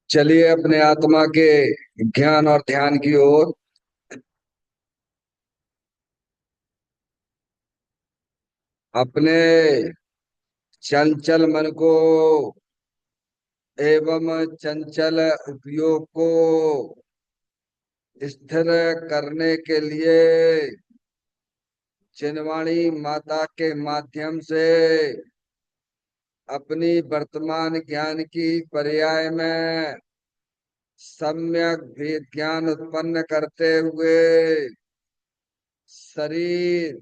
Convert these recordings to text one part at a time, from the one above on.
चलिए अपने आत्मा के ज्ञान और ध्यान की ओर। अपने चंचल मन को एवं चंचल उपयोग को स्थिर करने के लिए चिन्वाणी माता के माध्यम से अपनी वर्तमान ज्ञान की पर्याय में सम्यक भी ज्ञान उत्पन्न करते हुए शरीर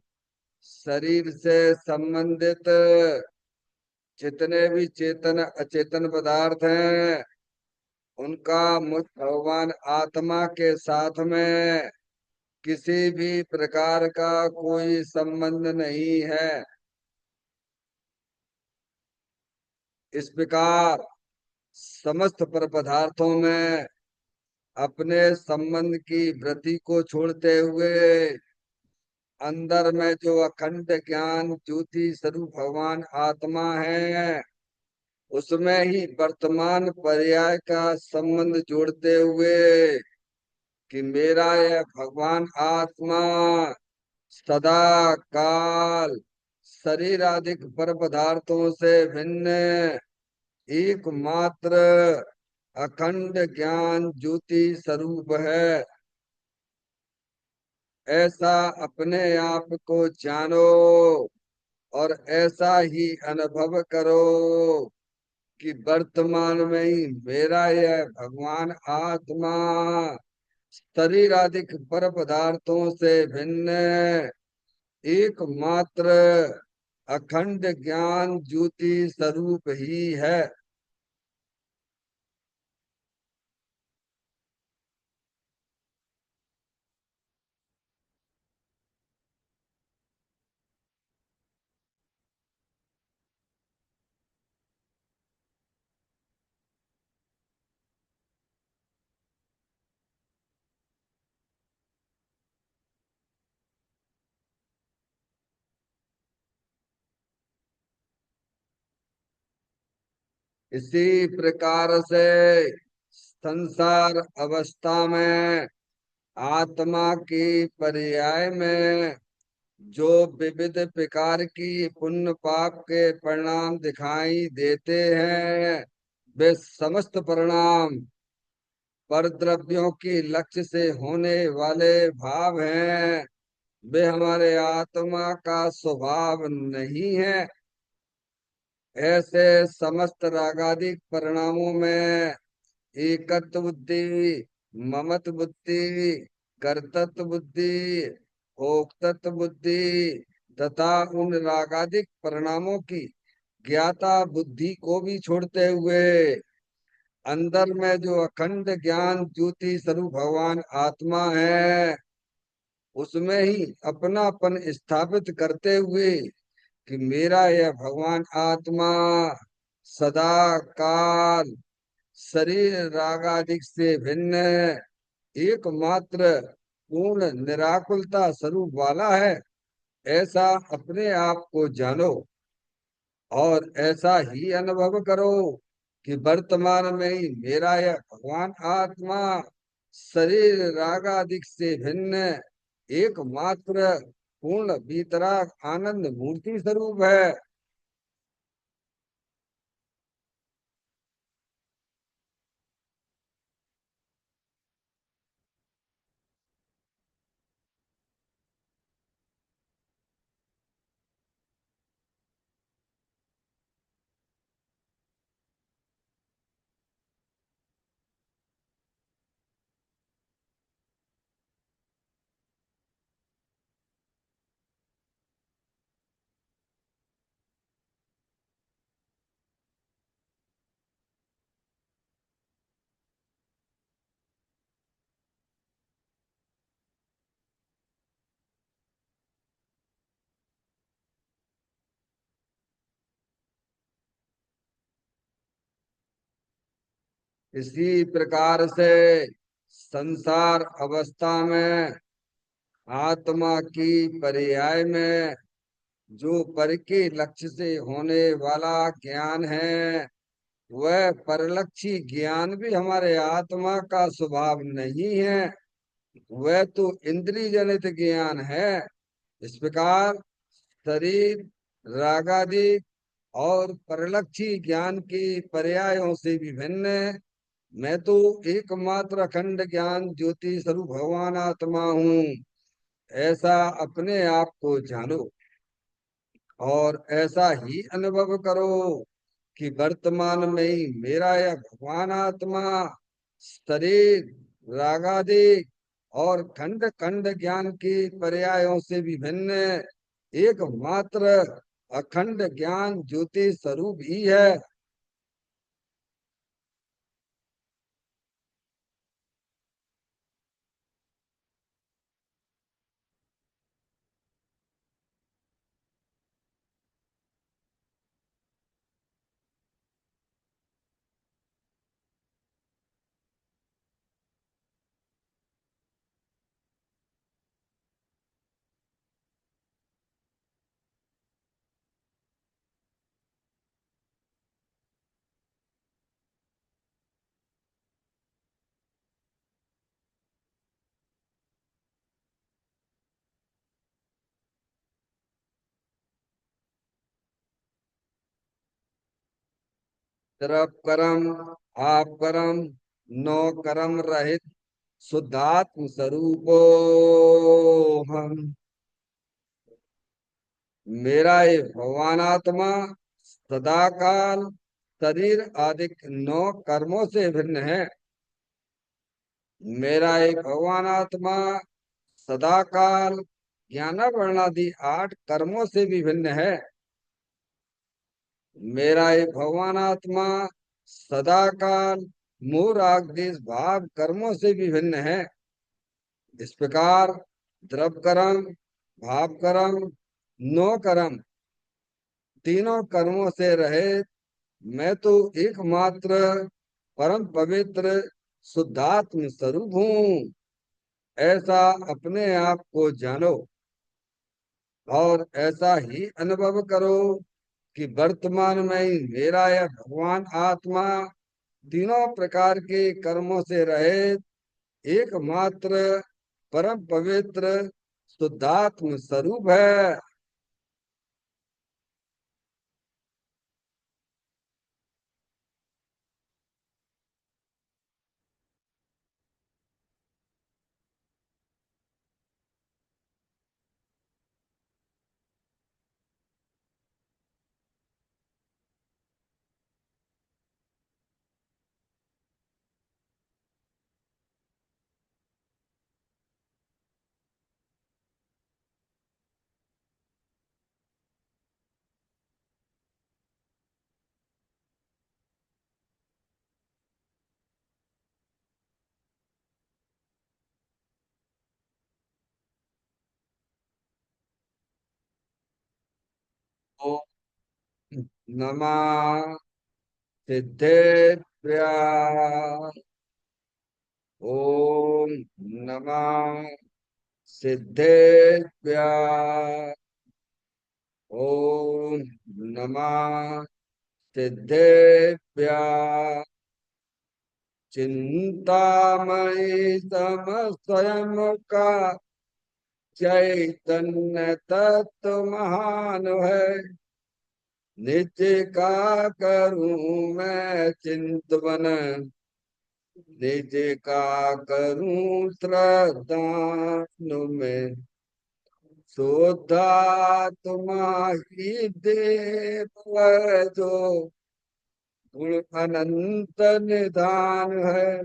शरीर से संबंधित जितने भी चेतन अचेतन पदार्थ हैं उनका मुझ भगवान आत्मा के साथ में किसी भी प्रकार का कोई संबंध नहीं है। इस प्रकार समस्त पर पदार्थों में अपने संबंध की वृत्ति को छोड़ते हुए अंदर में जो अखंड ज्ञान ज्योति स्वरूप भगवान आत्मा है उसमें ही वर्तमान पर्याय का संबंध जोड़ते हुए कि मेरा यह भगवान आत्मा सदा काल शरीर आदि पर पदार्थों से भिन्न एकमात्र अखंड ज्ञान ज्योति स्वरूप है। ऐसा अपने आप को जानो और ऐसा ही अनुभव करो कि वर्तमान में ही मेरा यह भगवान आत्मा शरीर आदि पर पदार्थों से भिन्न एकमात्र अखंड ज्ञान ज्योति स्वरूप ही है। इसी प्रकार से संसार अवस्था में आत्मा की पर्याय में जो विविध प्रकार की पुण्य पाप के परिणाम दिखाई देते हैं वे समस्त परिणाम पर द्रव्यों की लक्ष्य से होने वाले भाव हैं। वे हमारे आत्मा का स्वभाव नहीं है। ऐसे समस्त रागादिक परिणामों में एकत्व बुद्धि, ममत्व बुद्धि, कर्तृत्व बुद्धि, भोक्तृत्व बुद्धि तथा उन रागादिक परिणामों की ज्ञाता बुद्धि को भी छोड़ते हुए अंदर में जो अखंड ज्ञान ज्योति स्वरूप भगवान आत्मा है उसमें ही अपनापन स्थापित करते हुए कि मेरा यह भगवान आत्मा सदा काल शरीर रागादिक से भिन्न एकमात्र पूर्ण निराकुलता स्वरूप वाला है। ऐसा अपने आप को जानो और ऐसा ही अनुभव करो कि वर्तमान में ही मेरा यह भगवान आत्मा शरीर रागादिक से भिन्न एकमात्र पूर्ण वीतराग आनंद मूर्ति स्वरूप है। इसी प्रकार से संसार अवस्था में आत्मा की पर्याय में जो पर के लक्ष्य से होने वाला ज्ञान है वह परलक्षी ज्ञान भी हमारे आत्मा का स्वभाव नहीं है। वह तो इंद्रिय जनित ज्ञान है। इस प्रकार शरीर, रागादि और परलक्षी ज्ञान की पर्यायों से भी भिन्न है। मैं तो एकमात्र अखंड ज्ञान ज्योति स्वरूप भगवान आत्मा हूँ। ऐसा अपने आप को जानो और ऐसा ही अनुभव करो कि वर्तमान में ही मेरा यह भगवान आत्मा शरीर, रागादि और खंड खंड ज्ञान की पर्यायों से भी भिन्न एकमात्र अखंड ज्ञान ज्योति स्वरूप ही है। तरफ कर्म, आप कर्म, नो कर्म रहित शुद्धात्म स्वरूपो हम। मेरा ये भगवान आत्मा सदाकाल शरीर आदि नौ कर्मों से भिन्न है। मेरा ये भगवान आत्मा सदाकाल ज्ञानावरणादि आठ कर्मों से भी भिन्न है। मेरा ये भगवान आत्मा सदाकाल मोह राग द्वेष भाव कर्मों से भी भिन्न है। इस प्रकार द्रव कर्म, भाव कर्म, नो कर्म तीनों कर्मों से रहित मैं तो एकमात्र परम पवित्र शुद्धात्म स्वरूप हूँ। ऐसा अपने आप को जानो और ऐसा ही अनुभव करो कि वर्तमान में ही मेरा यह भगवान आत्मा तीनों प्रकार के कर्मों से रहित एकमात्र परम पवित्र शुद्धात्म स्वरूप है। ओम नमः सिद्धेभ्य। ओम नमः सिद्धेभ्य। ओम नमः सिद्धेभ्य। चिंतामणि सम स्वयं का चैतन्य तत्व महान है। निज का करूं मैं चिंतवन, निज का करूं श्रद्धानु में। शोधा तुम्हारी देव जो गुण अनंत निधान है।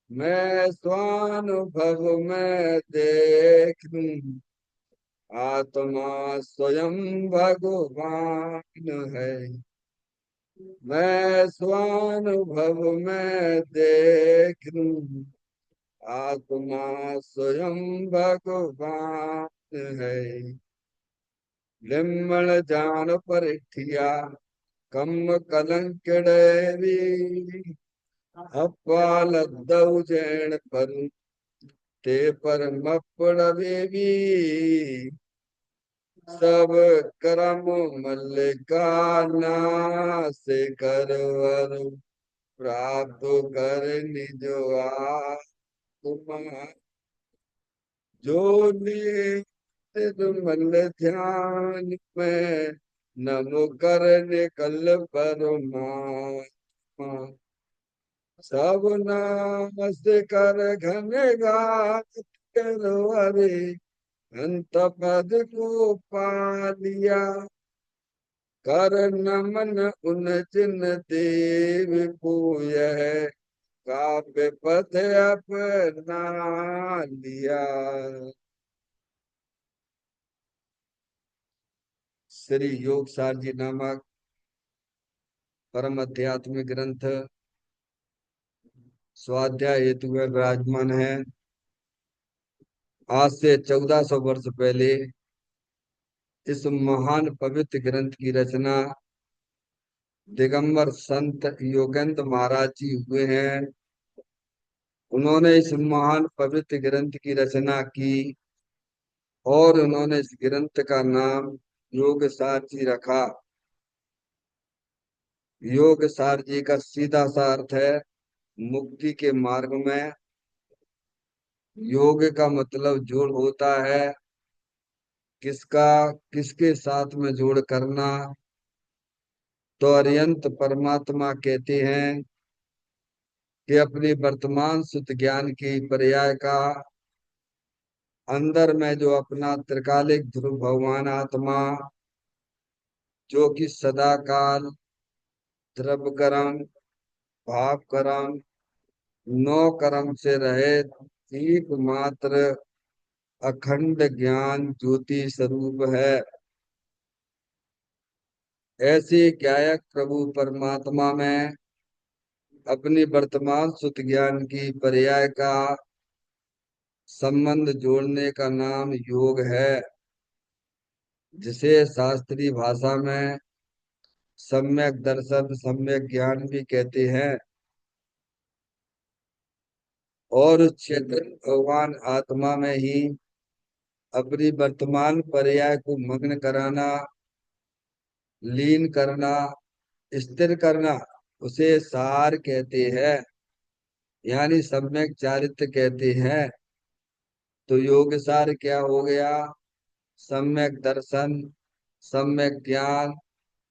मैं स्वानुभव में देख लूं आत्मा स्वयं भगवान है। मैं स्वानुभव में देख लूं आत्मा स्वयं भगवान है। लिम्मण जान परिठिया कम कलंकड़ेवी अपालद्दौ जैन पर ते पर मपड़वेवी। सब करम मल्लिकाना से करवर प्राप्त कर निज आत्मा जो निर्मल ध्यान में नम कर निकल परमात्मा सब नाम से कर घन गात करवरे अंत पद को पा लिया कर नमन उन जिन देव को यह काव्य पथ अपना लिया। श्री योग सार जी नामक परम आध्यात्मिक ग्रंथ स्वाध्याय हेतु में विराजमान है। आज से 1400 वर्ष पहले इस महान पवित्र ग्रंथ की रचना दिगंबर संत योगेंद्र महाराज जी हुए हैं। उन्होंने इस महान पवित्र ग्रंथ की रचना की और उन्होंने इस ग्रंथ का नाम योग सार जी रखा। योग सार जी का सीधा सा अर्थ है मुक्ति के मार्ग में। योग का मतलब जोड़ होता है, किसका किसके साथ में जोड़ करना। तो अरिहंत परमात्मा कहते हैं कि अपनी वर्तमान सुत ज्ञान की पर्याय का अंदर में जो अपना त्रिकालिक ध्रुव भगवान आत्मा जो कि सदा काल द्रव्य कर्म भाव कर्म नौ कर्म से रहित एकमात्र अखंड ज्ञान ज्योति स्वरूप है। ऐसे गायक प्रभु परमात्मा में अपनी वर्तमान सुत ज्ञान की पर्याय का संबंध जोड़ने का नाम योग है, जिसे शास्त्रीय भाषा में सम्यक दर्शन सम्यक ज्ञान भी कहते हैं। और उस क्षेत्र भगवान आत्मा में ही अपनी वर्तमान पर्याय को मग्न कराना, लीन करना, स्थिर करना, उसे सार कहते हैं, यानी सम्यक चारित्र कहते हैं। तो योग सार क्या हो गया? सम्यक दर्शन, सम्यक ज्ञान,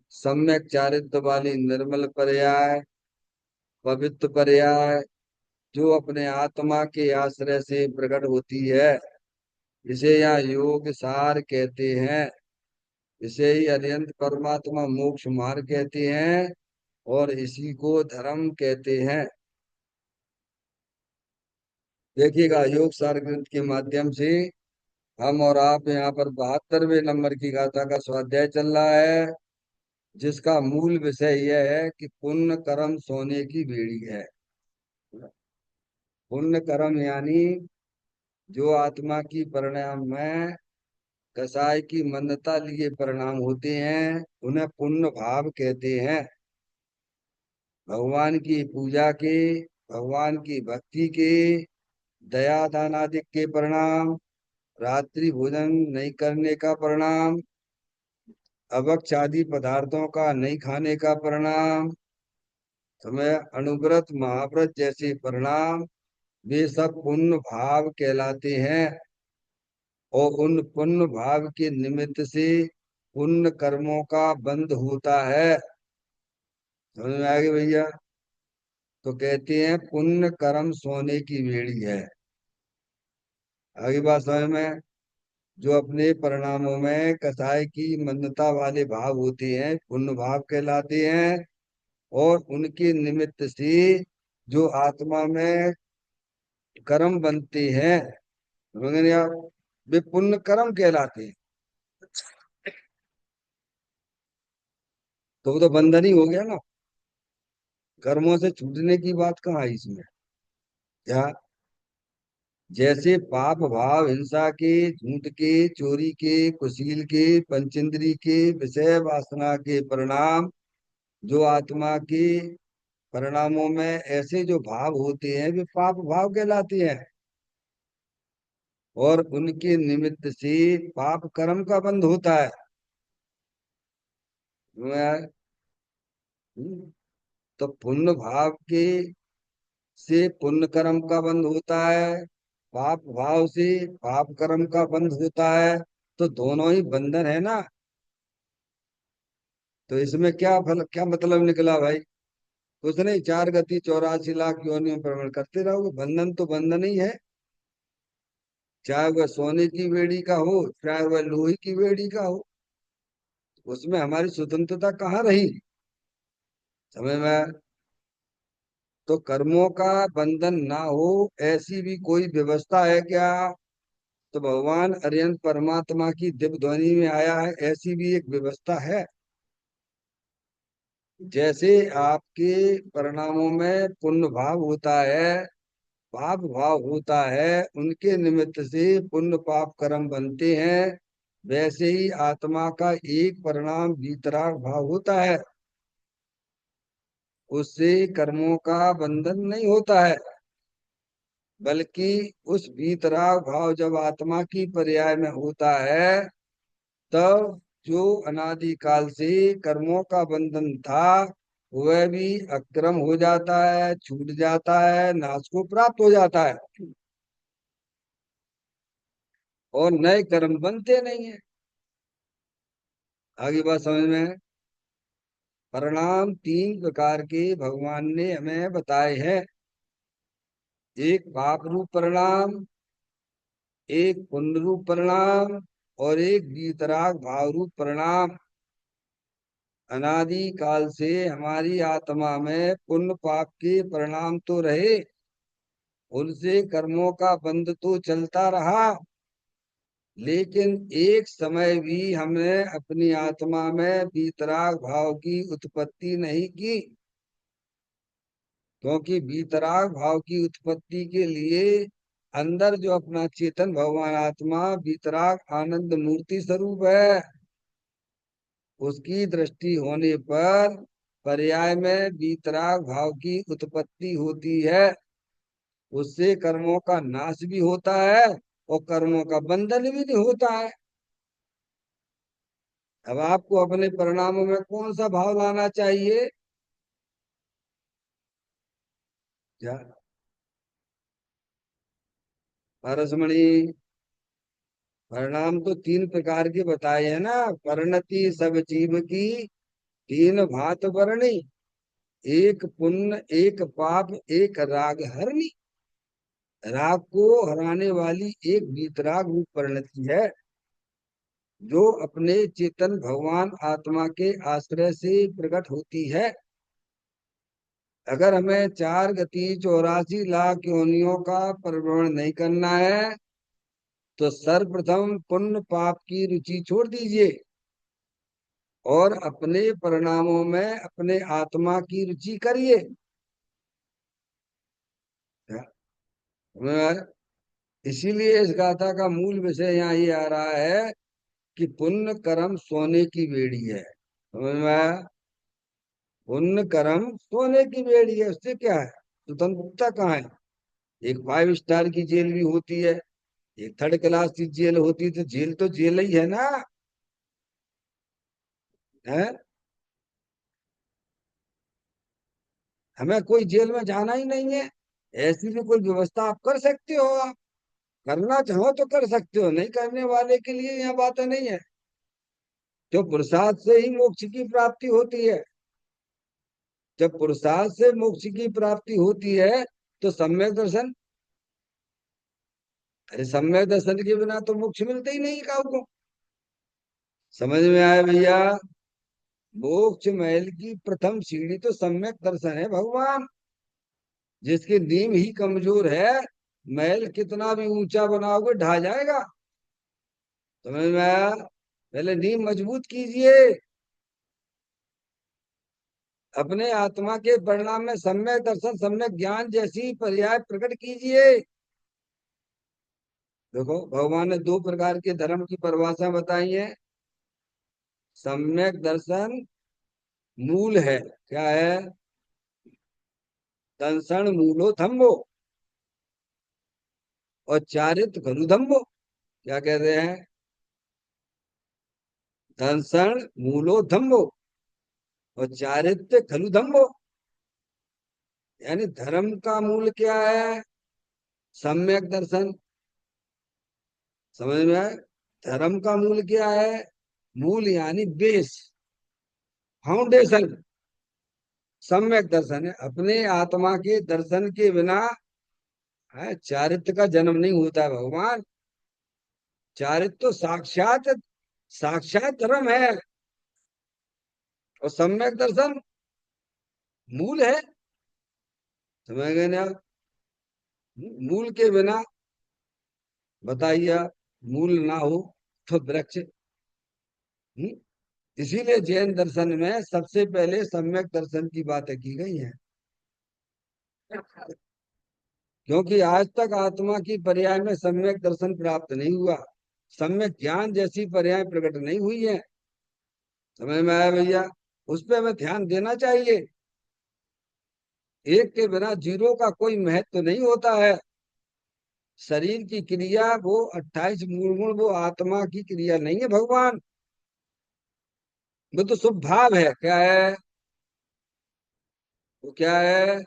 सम्यक चारित्र वाली निर्मल पर्याय, पवित्र पर्याय जो अपने आत्मा के आश्रय से प्रकट होती है, इसे यहाँ योग सार कहते हैं। इसे ही अत्यंत परमात्मा मोक्ष मार्ग कहते हैं और इसी को धर्म कहते हैं। देखिएगा, योग सार ग्रंथ के माध्यम से हम और आप यहाँ पर 72वें नंबर की गाथा का स्वाध्याय चल रहा है, जिसका मूल विषय यह है कि पुण्य कर्म सोने की बेड़ी है। पुण्य कर्म यानी जो आत्मा की परिणाम में कसाय की मन्नता लिए परिणाम होते हैं, उन्हें पुण्य भाव कहते हैं। भगवान की पूजा के, भगवान की भक्ति के, दया दान आदि के परिणाम, रात्रि भोजन नहीं करने का परिणाम, अभक्ष आदि पदार्थों का नहीं खाने का परिणाम, समय अनुव्रत महाव्रत जैसे परिणाम, वे सब पुण्य भाव कहलाते हैं। और उन पुण्य भाव के निमित्त से पुण्य कर्मों का बंध होता है। समझ में आ गई भैया? तो कहते हैं पुण्य कर्म सोने की बेड़ी है। आगे बात समझ में? जो अपने परिणामों में कसाय की मन्नता वाले भाव होते हैं पुण्य भाव कहलाते हैं। और उनके निमित्त से जो आत्मा में कर्म बनते हैं, समझ रहे आप, वे पुण्य कर्म कहलाते हैं। तो वो तो बंधन ही हो गया ना, कर्मों से छूटने की बात कहाँ है इसमें? क्या जैसे पाप भाव हिंसा के, झूठ के, चोरी के, कुशील के, पंचेंद्री के, विषय वासना के परिणाम जो आत्मा के परिणामों में ऐसे जो भाव होते हैं वे पाप भाव कहलाते हैं। और उनके निमित्त से पाप कर्म का बंध होता है। मैं- तो पुण्य भाव के से पुण्य कर्म का बंध होता है, पाप भाव से पाप कर्म का बंध होता है। तो दोनों ही बंधन है ना। तो इसमें क्या फल, क्या मतलब निकला भाई? कुछ नहीं, 4 गति 84 लाख योनियों में भ्रमण करते रहोगे, बंधन तो बंधन ही है। चाहे वह सोने की बेड़ी का हो, चाहे वह लोहे की बेड़ी का हो, उसमें हमारी स्वतंत्रता कहाँ रही? समझ में? तो कर्मों का बंधन ना हो, ऐसी भी कोई व्यवस्था है क्या? तो भगवान अरिहंत परमात्मा की दिव्य ध्वनि में आया है, ऐसी भी एक व्यवस्था है। जैसे आपके परिणामों में पुण्य भाव होता है, पाप भाव होता है, उनके निमित्त से पुण्य पाप कर्म बनते हैं, वैसे ही आत्मा का एक परिणाम वीतराग भाव होता है, उससे कर्मों का बंधन नहीं होता है। बल्कि उस वीतराग भाव जब आत्मा की पर्याय में होता है, तब जो अनादिकाल से कर्मों का बंधन था, वह भी अक्रम हो जाता है, छूट जाता है, नाश को प्राप्त हो जाता है, और नए कर्म बनते नहीं है। आगे बात समझ में है? परिणाम 3 प्रकार के भगवान ने हमें बताए हैं। एक पाप रूप परिणाम, एक पुण्य रूप परिणाम, और एक वीतराग भाव रूप परिणाम। अनादि काल से हमारी आत्मा में पुण्य पाप के परिणाम तो रहे, उनसे कर्मों का बंध तो चलता रहा, लेकिन एक समय भी हमने अपनी आत्मा में वीतराग भाव की उत्पत्ति नहीं की। क्योंकि वीतराग भाव की उत्पत्ति के लिए अंदर जो अपना चेतन भगवान आत्मा वीतराग आनंद मूर्ति स्वरूप है, उसकी दृष्टि होने पर पर्याय में वीतराग भाव की उत्पत्ति होती है। उससे कर्मों का नाश भी होता है, और कर्मों का बंधन भी नहीं होता है। अब आपको अपने परिणामों में कौन सा भाव लाना चाहिए? क्या परसमणि? परिणाम तो 3 प्रकार के बताए हैं ना। परिणति सब जीव की 3 भांत वर्णी, एक पुण्य एक पाप एक राग हरणी। राग को हराने वाली एक वीतराग रूप परिणति है, जो अपने चेतन भगवान आत्मा के आश्रय से प्रकट होती है। अगर हमें 4 गति 84 लाख योनियों का परिभ्रमण नहीं करना है, तो सर्वप्रथम पुण्य पाप की रुचि छोड़ दीजिए, और अपने परिणामों में अपने आत्मा की रुचि करिए। इसीलिए इस गाथा का मूल विषय यहाँ ये आ रहा है कि पुण्य कर्म सोने की बेड़ी है। समझ में आया? पुण्य कर्म सोने की बेड़ी है, उससे क्या है? स्वतंत्रता कहाँ है? एक 5 स्टार की जेल भी होती है, एक 3rd क्लास की जेल होती है, तो जेल तो जेल ही है ना। है? हमें कोई जेल में जाना ही नहीं है। ऐसी भी कोई व्यवस्था आप कर सकते हो, आप करना चाहो तो कर सकते हो, नहीं करने वाले के लिए यह बात नहीं है। जो पुरुषार्थ से ही मोक्ष की प्राप्ति होती है, जब पुरुषार्थ से मोक्ष की प्राप्ति होती है, तो सम्यक दर्शन। अरे सम्यक दर्शन के बिना तो मोक्ष मिलते ही नहीं काऊ को। समझ में आया भैया? मोक्ष महल की प्रथम सीढ़ी तो सम्यक दर्शन है भगवान। जिसकी नींव ही कमजोर है, महल कितना भी ऊंचा बनाओगे ढह जाएगा। समझ में आया? पहले नींव मजबूत कीजिए, अपने आत्मा के परिणाम में सम्यक दर्शन सम्यक ज्ञान जैसी पर्याय प्रकट कीजिए। देखो, भगवान ने 2 प्रकार के धर्म की परिभाषा बताई है। सम्यक दर्शन मूल है, क्या है? दंसण मूलो थम्बो, और चारित्र खलु धम्बो। क्या कहते हैं? दर्शन मूलो धम्मो और चारित्र्य खलु धम्मो। यानी धर्म का मूल क्या है? सम्यक दर्शन। समझ में आए? धर्म का मूल क्या है? मूल यानी बेस, फाउंडेशन सम्यक दर्शन है। अपने आत्मा के दर्शन के बिना है चारित्र का जन्म नहीं होता है भगवान। चारित्र तो साक्षात साक्षात धर्म है, और सम्यक दर्शन मूल है। समझ गए ना आप? मूल के बिना बताइए आप, मूल ना हो तो वृक्ष। हम्म? इसीलिए जैन दर्शन में सबसे पहले सम्यक दर्शन की बातें की गई हैं। क्योंकि आज तक आत्मा की पर्याय में सम्यक दर्शन प्राप्त नहीं हुआ, सम्यक ज्ञान जैसी पर्याय प्रकट नहीं हुई है। समझ में आया भैया? उस पर हमें ध्यान देना चाहिए। एक के बिना जीरो का कोई महत्व नहीं होता है। शरीर की क्रिया वो 28 मूल गुण वो आत्मा की क्रिया नहीं है भगवान। वो तो शुभ भाव है। क्या है वो? क्या है?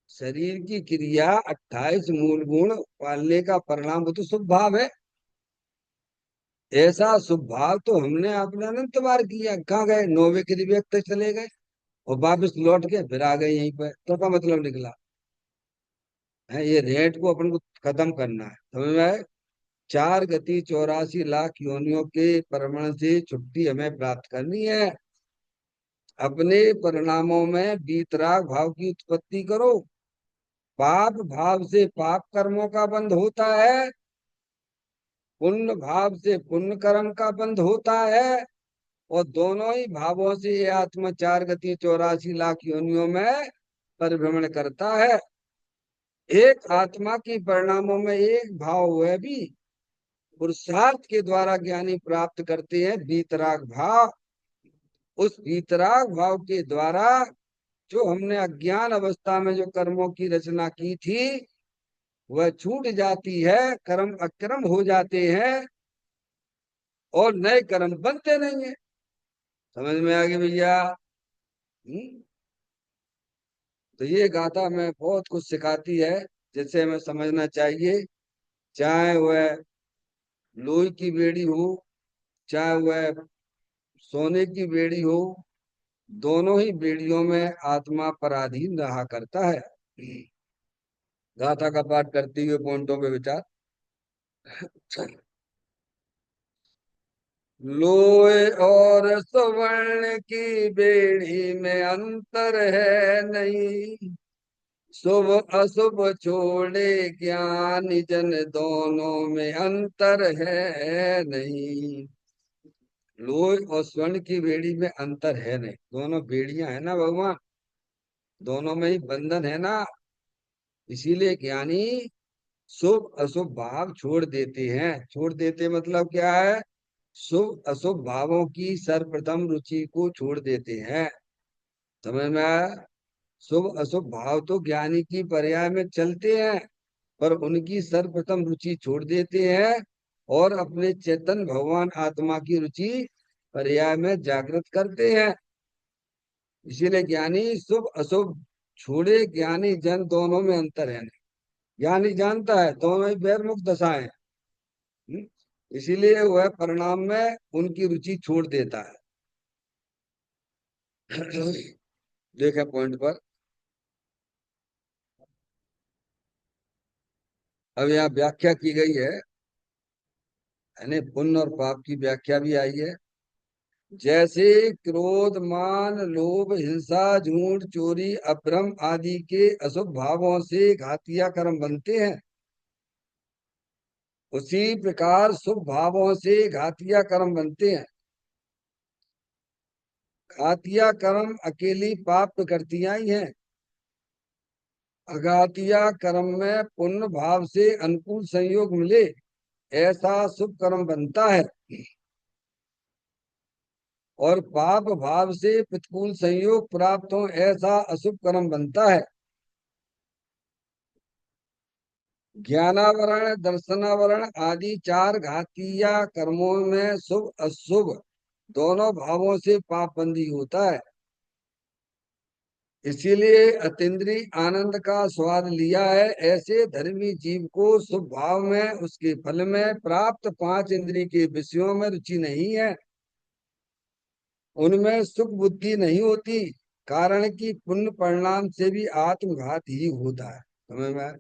शरीर की क्रिया 28 मूल गुण पालने का परिणाम वो तो शुभ भाव है। ऐसा शुभ भाव तो हमने अपने अनंत बार किया। कहाँ गए? 9वें के दिव्य तक चले गए और वापिस लौट के फिर आ गए यहीं पर। तो क्या मतलब निकला है? ये रेट को अपन को खत्म करना है। समझ में आए? 4 गति 84 लाख योनियों के परमण से छुट्टी हमें प्राप्त करनी है। अपने परिणामों में वीतराग भाव की उत्पत्ति करो। पाप भाव से पाप कर्मों का बंध होता है, पुण्य भाव से पुण्य कर्म का बंध होता है। और दोनों ही भावों से ये आत्मा 4 गति 84 लाख योनियों में परिभ्रमण करता है। एक आत्मा की परिणामों में एक भाव वह भी पुरुषार्थ के द्वारा ज्ञानी प्राप्त करते हैं, वीतराग भाव। उस वीतराग भाव के द्वारा जो हमने अज्ञान अवस्था में जो कर्मों की रचना की थी वह छूट जाती है, कर्म अक्रम हो जाते हैं और नए कर्म बनते नहीं है। समझ में आ गई भैया? हम्म? तो ये गाथा में बहुत कुछ सिखाती है जिसे हमें समझना चाहिए। चाहे वह लोही की बेड़ी हो, चाहे वह सोने की बेड़ी हो, दोनों ही बेड़ियों में आत्मा पराधीन रहा करता है। गाथा का पाठ करते हुए पॉइंटों पे विचार। लोहे और स्वर्ण की बेड़ी में अंतर है नहीं, शुभ अशुभ छोड़े ज्ञान जन दोनों में अंतर है नहीं। लोहे और स्वर्ण की बेड़ी में अंतर है नहीं, दोनों बेड़ियां है ना भगवान, दोनों में ही बंधन है ना। इसीलिए ज्ञानी शुभ अशुभ भाव छोड़ देते हैं। छोड़ देते मतलब क्या है? शुभ अशुभ भावों की सर्वप्रथम रुचि को छोड़ देते हैं। समझ में आया? शुभ अशुभ भाव तो ज्ञानी की पर्याय में चलते हैं, पर उनकी सर्वप्रथम रुचि छोड़ देते हैं और अपने चेतन भगवान आत्मा की रुचि पर्याय में जागृत करते हैं। इसीलिए ज्ञानी शुभ अशुभ छोड़े ज्ञानी जन दोनों में अंतर है नहीं। ज्ञानी जानता है दोनों ही बैरमुख दशा है। इसीलिए वह परिणाम में उनकी रुचि छोड़ देता है। देखे पॉइंट पर। अब यहाँ व्याख्या की गई है, यानी पुण्य और पाप की व्याख्या भी आई है। जैसे क्रोध मान लोभ हिंसा झूठ चोरी अभ्रम आदि के अशुभ भावों से घातिया कर्म बनते हैं, उसी प्रकार शुभ भावों से घातिया कर्म बनते हैं। घातिया कर्म अकेली पाप प्रकृतियां ही हैं। अघातिया कर्म में पुण्य भाव से अनुकूल संयोग मिले ऐसा शुभ कर्म बनता है, और पाप भाव से प्रतिकूल संयोग प्राप्त हो ऐसा अशुभ कर्म बनता है। ज्ञानावरण दर्शनावरण आदि चार घातीय कर्मों में शुभ अशुभ दोनों भावों से पाप बंदी होता है। इसीलिए अतीन्द्रिय आनंद का स्वाद लिया है। ऐसे धर्मी जीव को शुभ भाव में उसके फल में प्राप्त पांच इंद्रिय के विषयों में रुचि नहीं है। उनमें सुख बुद्धि नहीं होती, कारण कि पुण्य परिणाम से भी आत्मघात ही होता है। समझ में आया?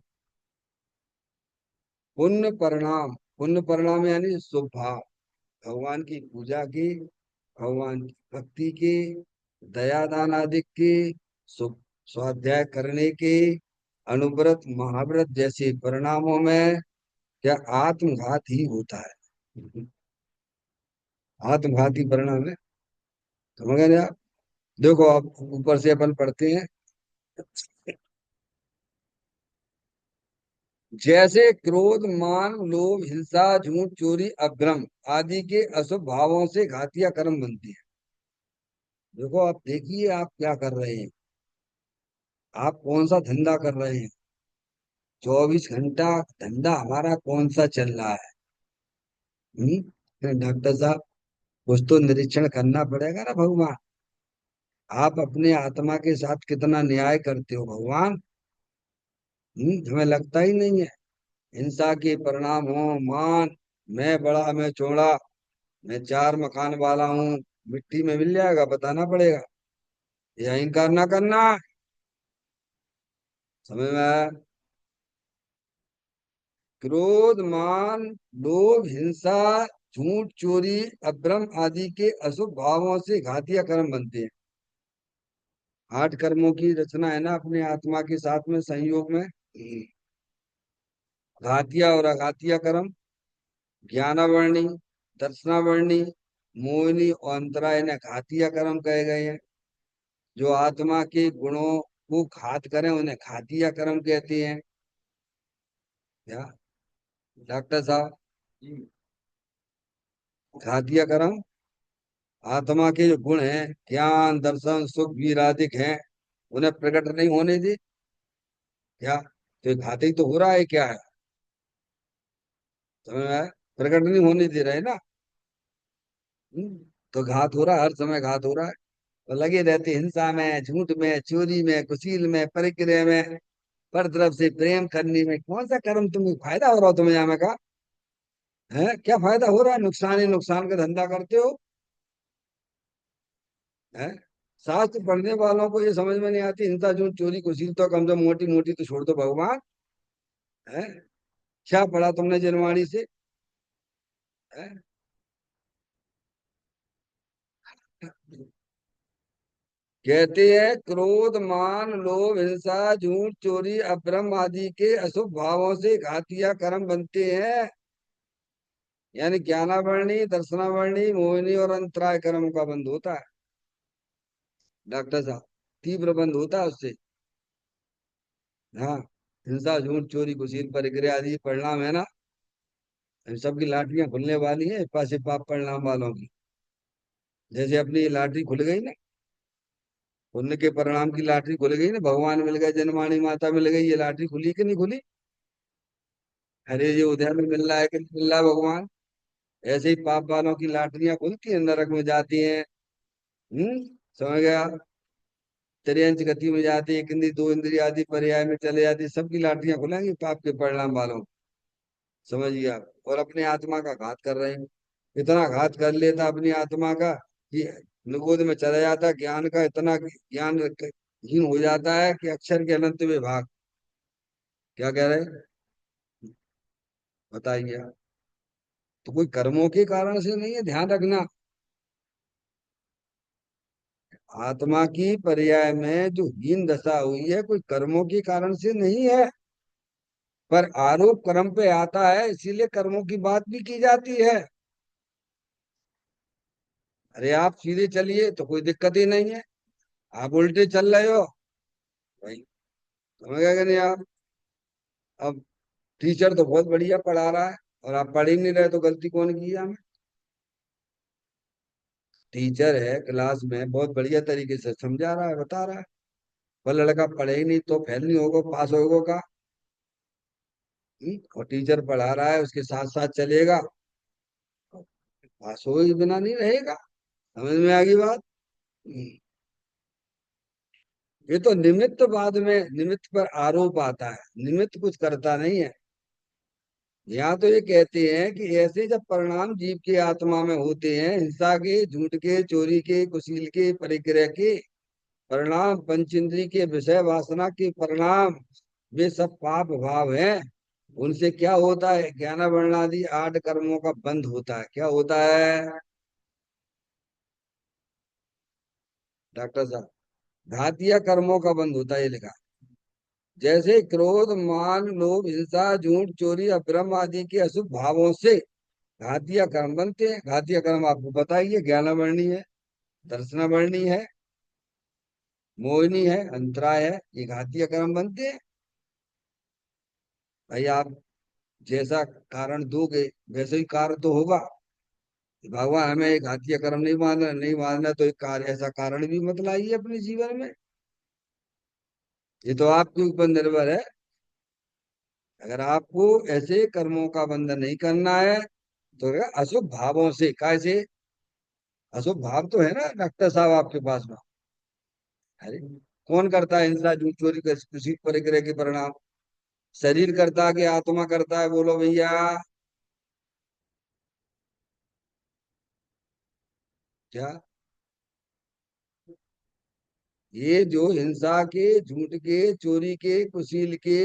पुण्य परिणाम यानी शुभ भाव, भगवान की पूजा की, भगवान की भक्ति की, दया दान आदि की, सुख स्वाध्याय करने की, अनुव्रत महाव्रत जैसे परिणामों में क्या आत्मघात ही होता है। आत्मघाती परिणाम है। समझ गए आप? देखो आप ऊपर से अपन पढ़ते हैं। जैसे क्रोध मान लोभ हिंसा झूठ चोरी अभ्रम आदि के अशुभ भावों से घातिया कर्म बनती है। देखो आप देखिए आप क्या कर रहे हैं, आप कौन सा धंधा कर रहे हैं, 24 घंटा धंधा हमारा कौन सा चल रहा है। डॉक्टर साहब, कुछ तो निरीक्षण करना पड़ेगा ना भगवान। आप अपने आत्मा के साथ कितना न्याय करते हो भगवान। हमें लगता ही नहीं है। हिंसा के परिणाम हो मान, मैं बड़ा मैं चौड़ा, मैं चार मकान वाला हूँ, मिट्टी में मिल जाएगा, बताना पड़ेगा। ये अहंकार ना करना। समझ में आया? क्रोध मान लोभ हिंसा झूठ चोरी अभ्रम आदि के अशुभ भावों से घातिया कर्म बनते हैं। 8 कर्मों की रचना है ना अपने आत्मा के साथ में संयोग में। घातिया और अघातिया कर्म, ज्ञानावर्णी दर्शनावर्णी मोहिनी और अंतराय ने घातिया कर्म कहे गए हैं। जो आत्मा के गुणों को घात करें उन्हें घातिया कर्म कहते हैं। क्या डॉक्टर साहब? घातिया कर्म आत्मा के जो गुण हैं, ज्ञान दर्शन सुख वीर आदि हैं, उन्हें प्रकट नहीं होने दे। क्या तो ये घात ही तो हो रहा है क्या है? समझ में आया? प्रकट नहीं होने दे रहे ना। तो घात हो रहा है, हर समय घात हो रहा है। तो लगे रहते हिंसा में झूठ में चोरी में कुशील में परिक्रय में, पर तरफ से प्रेम करने में। कौन सा कर्म तुम्हें फायदा हो रहा हो तुम्हें यहाँ का? है क्या फायदा हो रहा है? नुकसान ही नुकसान का धंधा करते हो। है शास्त्र पढ़ने वालों को ये समझ में नहीं आती, हिंसा झूठ चोरी कुशील तो कम से मोटी मोटी तो छोड़ दो भगवान। है क्या पढ़ा तुमने जनवाणी से? है? कहते हैं क्रोध मान लोभ हिंसा झूठ चोरी अभ्रम आदि के अशुभ भावों से घातिया कर्म बनते हैं। यानी ज्ञानावर्णी दर्शनावर्णी मोहिनी और अंतराय कर्म का बंध होता है। डॉक्टर साहब, तीव्र बंध होता है उससे। हाँ, हिंसा झूठ चोरी कुशील परिक्रिया आदि परिणाम है ना, इन सबकी लॉटरियां खुलने वाली है पासे पाप परिणाम वालों की। जैसे अपनी ये लॉटरी खुल गई ना, पुण्य के परिणाम की लॉटरी खुल गई ना, भगवान मिल गए जनवाणी माता मिल गई, ये लॉटरी खुली कि नहीं खुली? अरे ये उधर में मिल रहा है कि नहीं मिल रहा है भगवान? ऐसे ही पाप वालों की लॉटरियां खुलती है, नरक में जाती हैं। समझ गया? त्रियंच गति में जाती है, एक इंद्री दो इंद्री आदि पर्याय में चले जाती है, सबकी लाठियां खुलेंगी पाप के परिणाम वालों को। समझिए आप, और अपने आत्मा का घात कर रहे हैं। इतना घात कर लेता अपनी आत्मा का कि निगोद में चला जाता, ज्ञान का इतना ज्ञान हीन हो जाता है कि अक्षर के अनंत विभाग। क्या कह रहे हैं? बताइए आप। तो कोई कर्मों के कारण से नहीं है, ध्यान रखना। आत्मा की पर्याय में जो हीन दशा हुई है कोई कर्मों के कारण से नहीं है, पर आरोप कर्म पे आता है, इसीलिए कर्मों की बात भी की जाती है। अरे आप सीधे चलिए तो कोई दिक्कत ही नहीं है, आप उल्टे चल रहे हो भाई। समझ गए कि नहीं आप? अब टीचर तो बहुत बढ़िया पढ़ा रहा है और आप पढ़ ही नहीं रहे, तो गलती कौन की है हमें? टीचर है क्लास में बहुत बढ़िया तरीके से समझा रहा है बता रहा है, पर लड़का पढ़े ही नहीं तो फेल नहीं होगा पास होगा का? और टीचर पढ़ा रहा है उसके साथ साथ चलेगा, पास हुए बिना नहीं रहेगा। समझ में आ गई बात? हम्म, ये तो निमित्त बाद में निमित्त पर आरोप आता है, निमित्त कुछ करता नहीं है। यहाँ तो ये कहते हैं कि ऐसे जब परिणाम जीव की आत्मा में होते हैं, हिंसा के, झूठ के, चोरी के, कुशील के, परिग्रह के परिणाम, पंचेंद्रिय के विषय वासना के परिणाम, वे सब पाप भाव हैं। उनसे क्या होता है? ज्ञान वर्णादि 8 कर्मों का बंध होता है। क्या होता है डॉक्टर साहब? घातीय कर्मों का बंध होता है, ये लिखा। जैसे क्रोध, मान, लोभ, हिंसा, झूठ, चोरी, अभ्रम आदि के अशुभ भावों से घातीय कर्म बनते हैं। घातीय कर्म आपको बताइए, ज्ञान वर्णी है, दर्शन वर्णी है, मोहिनी है, अंतराय है, ये घातीय कर्म बनते हैं। भाई आप जैसा कारण दोगे वैसे ही कार्य तो होगा। भगवान हमें एक घातीय कर्म नहीं मानना, नहीं मानना तो एक कार्य ऐसा कारण भी मत लाइए अपने जीवन में। ये तो आपके ऊपर निर्भर है। अगर आपको ऐसे कर्मों का बंधन नहीं करना है तो क्या अशुभ भावों से कैसे? अशुभ भाव तो है ना डॉक्टर साहब आपके पास में। अरे कौन करता है हिंसा, झूठ, चोरी, किसी परिग्रह के परिणाम? शरीर करता है कि आत्मा करता है? बोलो भैया। क्या ये जो हिंसा के, झूठ के, चोरी के, कुशील के,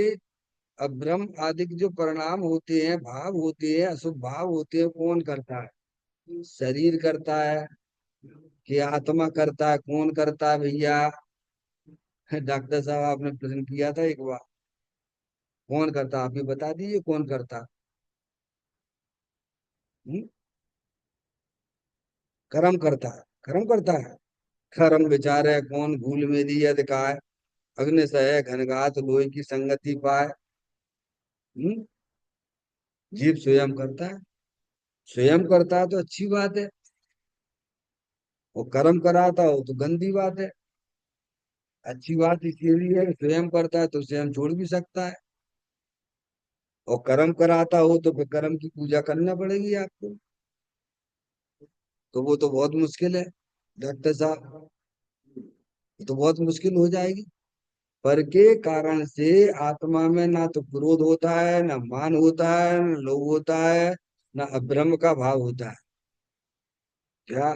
अभ्रम आदि के जो परिणाम होते हैं, भाव होते हैं, अशुभ भाव होते हैं, कौन करता है? शरीर करता है कि आत्मा करता है? कौन करता है भैया? डॉक्टर साहब आपने प्रश्न किया था एक बार, कौन करता? आप ही बता दीजिए कौन करता। हम्म? कर्म करता है, कर्म करता है। कर्म विचार है कौन? भूल मेरी यद काय, अग्नि सह घनघात लोई की संगति पाए। हम्म? जीव स्वयं करता है। स्वयं करता है तो अच्छी बात है। वो कर्म कराता हो तो गंदी बात है। अच्छी बात इसीलिए है, स्वयं करता है तो स्वयं छोड़ भी सकता है। और कर्म कराता हो तो फिर कर्म की पूजा करना पड़ेगी आपको। तो वो तो बहुत मुश्किल है डॉक्टर साहब, ये तो बहुत मुश्किल हो जाएगी। पर के कारण से आत्मा में ना तो क्रोध होता है, ना मान होता है, ना लोभ होता है, ना अभ्रम का भाव होता है। क्या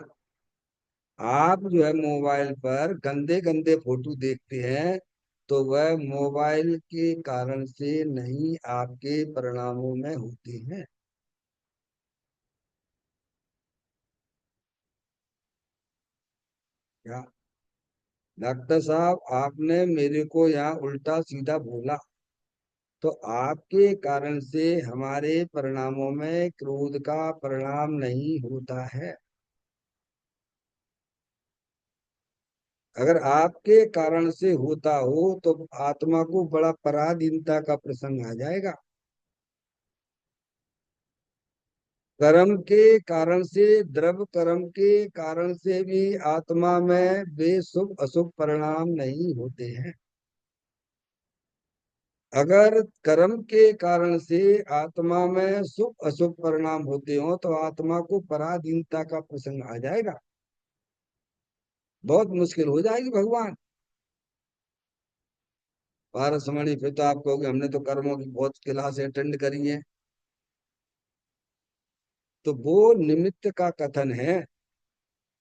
आप जो है मोबाइल पर गंदे गंदे फोटो देखते हैं तो वह मोबाइल के कारण से नहीं, आपके परिणामों में होते हैं। क्या डॉक्टर साहब आपने मेरे को यहाँ उल्टा सीधा बोला, तो आपके कारण से हमारे परिणामों में क्रोध का परिणाम नहीं होता है। अगर आपके कारण से होता हो तो आत्मा को बड़ा पराधीनता का प्रसंग आ जाएगा। कर्म के कारण से, द्रव्य कर्म के कारण से भी आत्मा में वे शुभ अशुभ परिणाम नहीं होते हैं। अगर कर्म के कारण से आत्मा में शुभ अशुभ परिणाम होते हो तो आत्मा को पराधीनता का प्रसंग आ जाएगा, बहुत मुश्किल हो जाएगी भगवान। पारसमणि फिर तो आप कहोगे हमने तो कर्मों की बहुत क्लास अटेंड करी है। तो वो निमित्त का कथन है,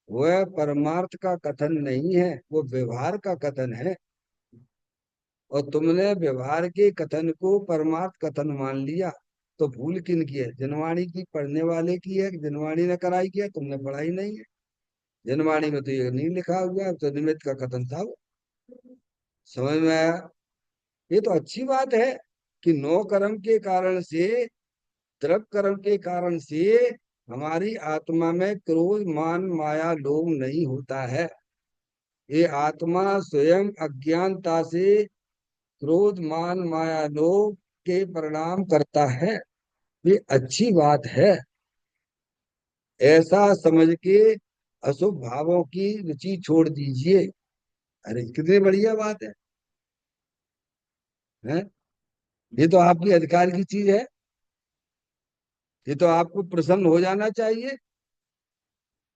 वह परमार्थ का कथन नहीं है, वो व्यवहार का कथन है। और तुमने व्यवहार के कथन को परमार्थ कथन मान लिया। तो भूल किन की है? जनवाणी की पढ़ने वाले की है कि जनवाणी ने कराई किया? तुमने पढ़ाई नहीं है। जनवाणी में तो ये नहीं लिखा हुआ है, तो निमित्त का कथन था वो। समझ में आया? ये तो अच्छी बात है कि नौ कर्म के कारण से, द्रव कर्म के कारण से हमारी आत्मा में क्रोध, मान, माया, लोभ नहीं होता है। ये आत्मा स्वयं अज्ञानता से क्रोध, मान, माया, लोभ के परिणाम करता है। ये अच्छी बात है। ऐसा समझ के अशुभ भावों की रुचि छोड़ दीजिए। अरे कितनी बढ़िया बात है, हैं? ये तो आपके अधिकार की चीज है। ये तो आपको प्रसन्न हो जाना चाहिए।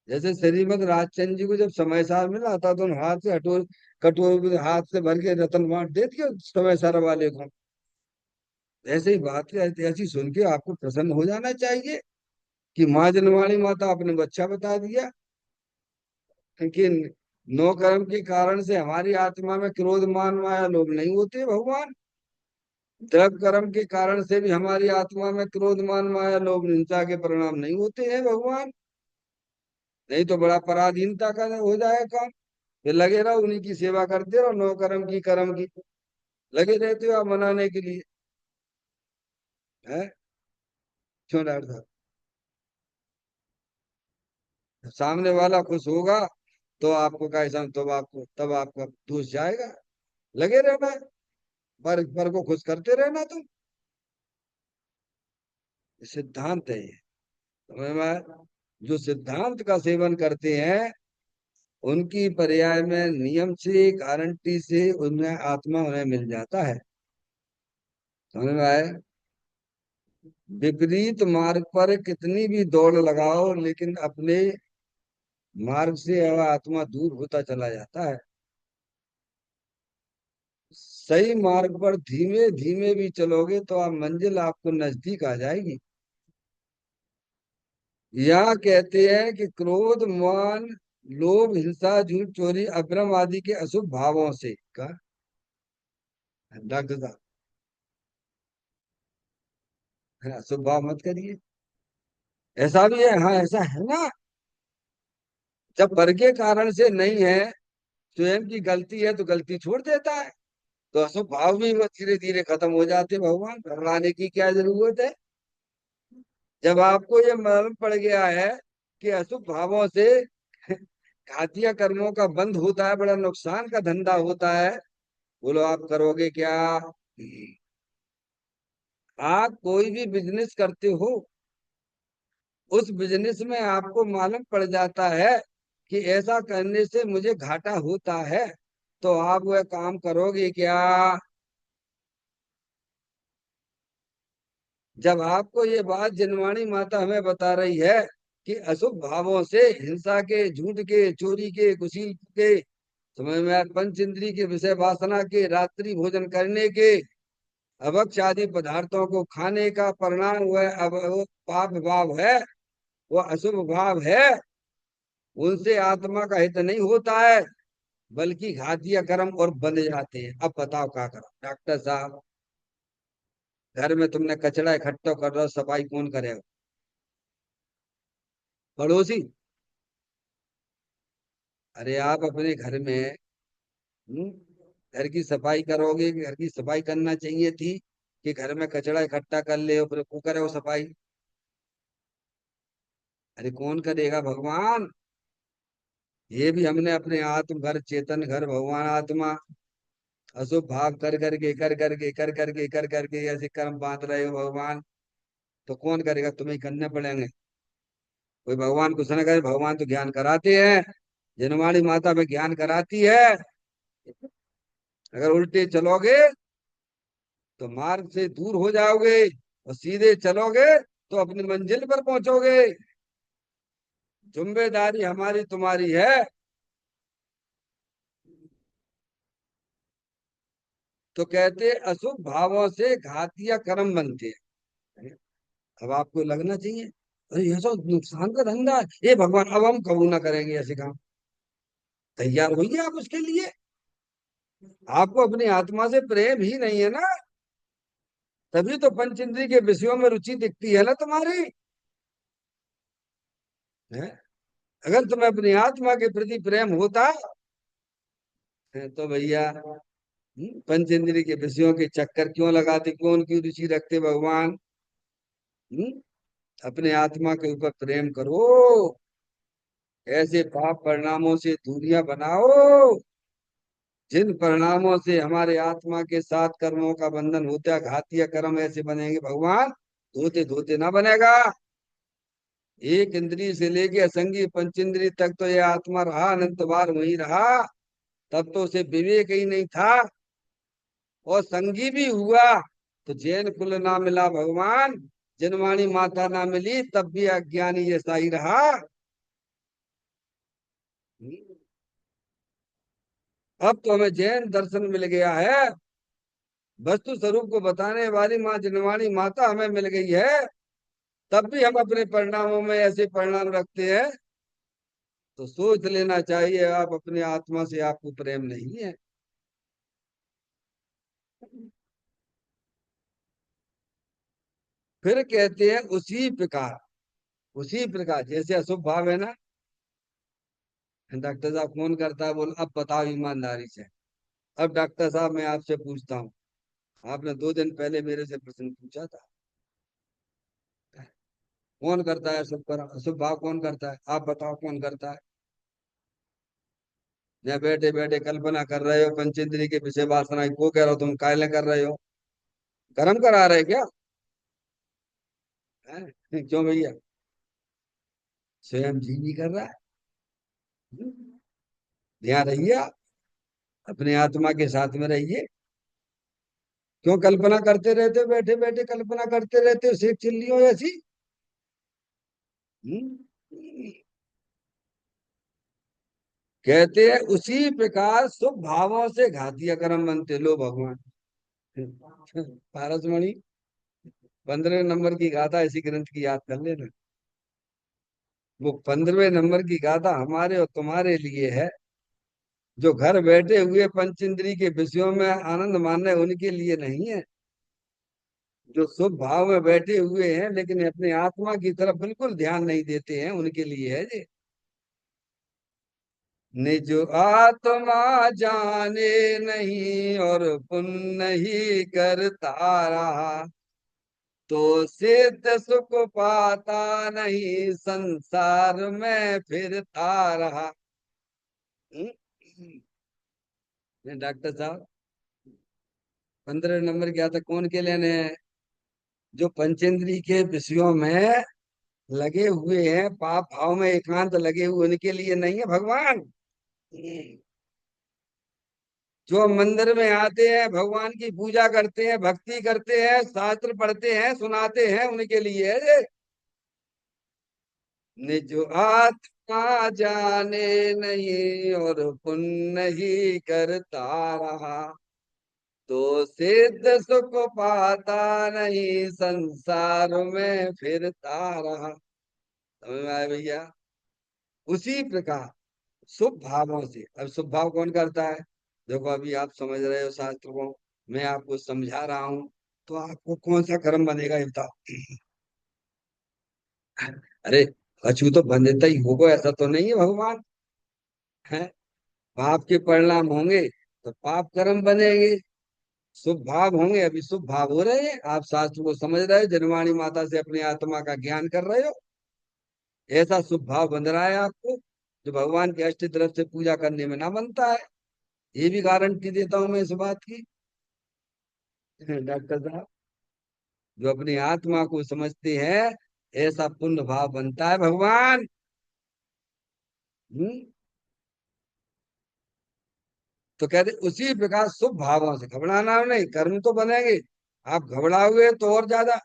जैसे श्रीमद राजचंद्र जी को जब समय सार मिला था तो उन्होंने हाथ से हटोर कटोरे हाथ से भर के रतन बांट दे दिया समय सार वाले को। ऐसे ही बात है, ऐसी सुन के आपको प्रसन्न हो जाना चाहिए कि माँ जनवाणी माता आपने बच्चा बता दिया कि नो कर्म के कारण से हमारी आत्मा में क्रोध मान माया लोभ नहीं होते भगवान। द्रव्य कर्म के कारण से भी हमारी आत्मा में क्रोध मान माया लोभ हिंसा के परिणाम नहीं होते हैं भगवान। नहीं तो बड़ा पराधीनता का हो जाएगा काम। फिर लगे रहो उन्हीं की सेवा करते रहो, नो कर्म की लगे रहते हो आप मनाने के लिए। है क्यों डॉक्टर साहब? सामने वाला खुश होगा तो आपको कैसा, तब आपका दोष जाएगा। लगे रहना है, पर को खुश करते रहना तुम। ये सिद्धांत है ये, समझ में आया? जो सिद्धांत का सेवन करते हैं उनकी पर्याय में नियम से गारंटी से उन्हें आत्मा उन्हें मिल जाता है। समझ में आए? विपरीत मार्ग पर कितनी भी दौड़ लगाओ लेकिन अपने मार्ग से वह आत्मा दूर होता चला जाता है। सही मार्ग पर धीमे धीमे भी चलोगे तो आप मंजिल आपको नजदीक आ जाएगी। यहाँ कहते हैं कि क्रोध मान लोभ हिंसा झूठ चोरी अभ्रम आदि के अशुभ भावों से का डॉक्टर साहब, है ना, अशुभ भाव मत करिए। ऐसा भी है, हाँ ऐसा है ना। जब पर के कारण से नहीं है, स्वयं की गलती है तो गलती छोड़ देता है। तो अशुभ भाव भी वो धीरे धीरे खत्म हो जाते। भगवान घबराने की क्या जरूरत है? जब आपको ये मालूम पड़ गया है कि अशुभ भावों से घातिया कर्मों का बंध होता है, बड़ा नुकसान का धंधा होता है, बोलो आप करोगे क्या? आप कोई भी बिजनेस करते हो, उस बिजनेस में आपको मालूम पड़ जाता है कि ऐसा करने से मुझे घाटा होता है, तो आप वह काम करोगे क्या? जब आपको ये बात जनवाणी माता हमें बता रही है कि अशुभ भावों से हिंसा के झूठ के चोरी के कुशील के समय में पंच इंद्री के विषय वासना के रात्रि भोजन करने के अभक्ष आदि पदार्थों को खाने का परिणाम वह अब वो पाप भाव है, वो अशुभ भाव है। उनसे आत्मा का हित नहीं होता है बल्कि घातिया कर्म और बंध जाते हैं। अब बताओ क्या करो डॉक्टर साहब? घर में तुमने कचरा इकट्ठा कर रहा हो, सफाई कौन करेगा? पड़ोसी। अरे आप अपने घर में हम्म, घर की सफाई करोगे कि घर की सफाई करना चाहिए थी कि घर में कचरा इकट्ठा कर ले और फिर वो करे वो सफाई? अरे कौन करेगा भगवान? ये भी हमने अपने आत्म घर चेतन घर भगवान आत्मा अशुभ भाव कर करके ऐसे कर्म बांध रहे हो भगवान। तो कौन करेगा? तुम्हें ही करने पड़ेंगे। कोई भगवान कुछ न करे, भगवान तो ज्ञान कराते हैं। जनवाणी माता में ज्ञान कराती है। अगर उल्टे चलोगे तो मार्ग से दूर हो जाओगे और सीधे चलोगे तो अपनी मंजिल पर पहुंचोगे। जिम्मेदारी हमारी तुम्हारी है। तो कहते अशुभ भावों से घातिया कर्म बनते हैं। अब आपको लगना चाहिए अरे ये तो नुकसान का धंधा है, ये भगवान अब हम कबूल ना करेंगे ऐसे काम। तैयार होइए आप उसके लिए। आपको अपनी आत्मा से प्रेम ही नहीं है ना, तभी तो पंच इंद्रिय के विषयों में रुचि दिखती है ना तुम्हारी। है? अगर तुम्हें अपनी आत्मा के प्रति प्रेम होता है, तो भैया पंच इंद्रिय के विषयों के चक्कर क्यों लगाते, क्यों उनकी रुचि रखते भगवान? हम्म? अपने आत्मा के ऊपर प्रेम करो। ऐसे पाप परिणामों से दूरियां बनाओ जिन परिणामों से हमारे आत्मा के साथ कर्मों का बंधन होता है। घातीय कर्म ऐसे बनेंगे भगवान, धोते धोते ना बनेगा। एक इंद्रिय से लेके असंगी पंचेंद्रिय तक तो ये आत्मा रहा, अनंत बार वही रहा। तब तो उसे विवेक ही नहीं था और संगी भी हुआ। तो जैन कुल ना मिला भगवान, जिनवाणी माता ना मिली, तब भी अज्ञानी जैसा ही रहा। अब तो हमें जैन दर्शन मिल गया है। वस्तु स्वरूप को बताने वाली माँ जिनवाणी माता हमें मिल गई है। तब भी हम अपने परिणामों में ऐसे परिणाम रखते हैं। तो सोच लेना चाहिए, आप अपने आत्मा से आपको प्रेम नहीं है। फिर कहते हैं उसी प्रकार जैसे अशुभ भाव है ना। डॉक्टर साहब फोन करता है, बोल अब बताओ ईमानदारी से। अब डॉक्टर साहब मैं आपसे पूछता हूँ, आपने 2 दिन पहले मेरे से प्रश्न पूछा था। कौन करता है अशुभ कर, अशुभ भाव कौन करता है? आप बताओ कौन करता है? या बैठे बैठे कल्पना कर रहे हो पंचेंद्रिय के विषय वासना को, कह रहे हो तुम कायले कर रहे हो? कर्म करा रहे क्या? हैं? क्यों भैया? स्वयं जी भी कर रहा है। ध्यान रहिए आप, अपने आत्मा के साथ में रहिए। क्यों कल्पना करते रहते हो? बैठे बैठे कल्पना करते रहते हो शेख चिल्लियों ऐसी। हम्म? कहते हैं उसी प्रकार शुभ भावों से घातीय कर्म बनते लो भगवान। पारसमणि, 15 नंबर की गाथा इसी ग्रंथ की याद कर लेना। वो 15वें नंबर की गाथा हमारे और तुम्हारे लिए है। जो घर बैठे हुए पंचेंद्रिय के विषयों में आनंद मान रहे उनके लिए नहीं है। जो शुभ भाव में बैठे हुए हैं लेकिन अपने आत्मा की तरफ बिल्कुल ध्यान नहीं देते हैं, उनके लिए है जी। निज आत्मा जाने नहीं और पुण्य ही करता रहा, तो सिद्ध सुख पाता नहीं संसार में फिरता रहा। डॉक्टर साहब, 15 नंबर क्या था कौन के लेने हैं? जो पंचेंद्री के विषयों में लगे हुए हैं, पाप भाव में एकांत लगे हुए, उनके लिए नहीं है भगवान। जो मंदिर में आते हैं, भगवान की पूजा करते हैं, भक्ति करते हैं, शास्त्र पढ़ते हैं, सुनाते हैं, उनके लिए है ये। निज आत्मा जाने नहीं और पुण्य ही करता रहा, तो सिद्ध सुख पाता नहीं संसार में फिरता रहा। समझ में आया भैया? उसी प्रकार शुभ भावों से, अब शुभ भाव कौन करता है? देखो अभी आप समझ रहे हो शास्त्र को, मैं आपको समझा रहा हूं, तो आपको कौन सा कर्म बनेगा ये बताओ। अरे, कछु तो बंधता ही होगा, ऐसा तो नहीं है भगवान है। पाप के परिणाम होंगे तो पाप कर्म बनेंगे, शुभ भाव होंगे, अभी शुभ भाव हो रहे हैं, आप शास्त्र को समझ रहे हो, जनवाणी माता से अपनी आत्मा का ज्ञान कर रहे हो, ऐसा शुभ भाव बन रहा है आपको, जो भगवान की अष्ट तरफ से पूजा करने में ना बनता है। ये भी गारंटी देता हूं मैं इस बात की। डॉक्टर साहब, जो अपनी आत्मा को समझते हैं, ऐसा पुण्य भाव बनता है भगवान। हम्म? तो कहते उसी प्रकार शुभ भावों से घबराना नहीं, कर्म तो बनेंगे। आप घबराओगे तो और ज्यादा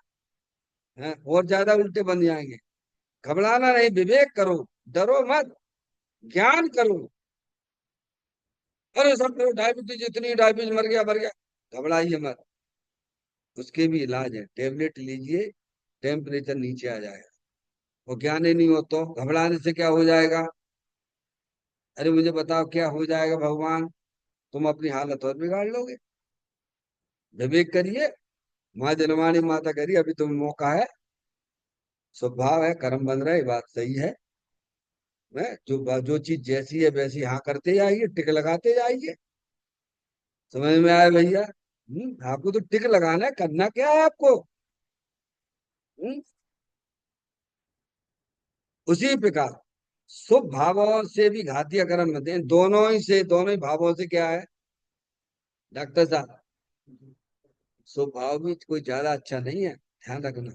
हैं, और ज्यादा उल्टे बन जाएंगे। घबराना नहीं, विवेक करो, डरो मत, ज्ञान करो। अरे सब लोग डायबिटीज, इतनी डायबिटीज, मर गया, घबराइए मत। उसके भी इलाज है, टेबलेट लीजिए, टेम्परेचर नीचे आ जाएगा। वो ज्ञान ही नहीं हो तो घबराने से क्या हो जाएगा? अरे मुझे बताओ क्या हो जाएगा भगवान? तुम अपनी हालत और बिगाड़ लोगे। विवेक करिए, माँ जनवाणी माता करिए, अभी तुम्हें मौका है। स्वभाव है, कर्म बन रहा है, ये बात सही है। जो जो चीज जैसी है वैसी हाँ करते जाइए, टिक लगाते जाइए। समझ में आया भैया? आपको तो टिक लगाना है, करना क्या है आपको? हम्म? उसी प्रकार शुभ भावों से भी घातीय कर्म बनते हैं, दोनों ही भावों से क्या है डॉक्टर साहब? शुभ भाव भी कोई ज्यादा अच्छा नहीं है, ध्यान रखना।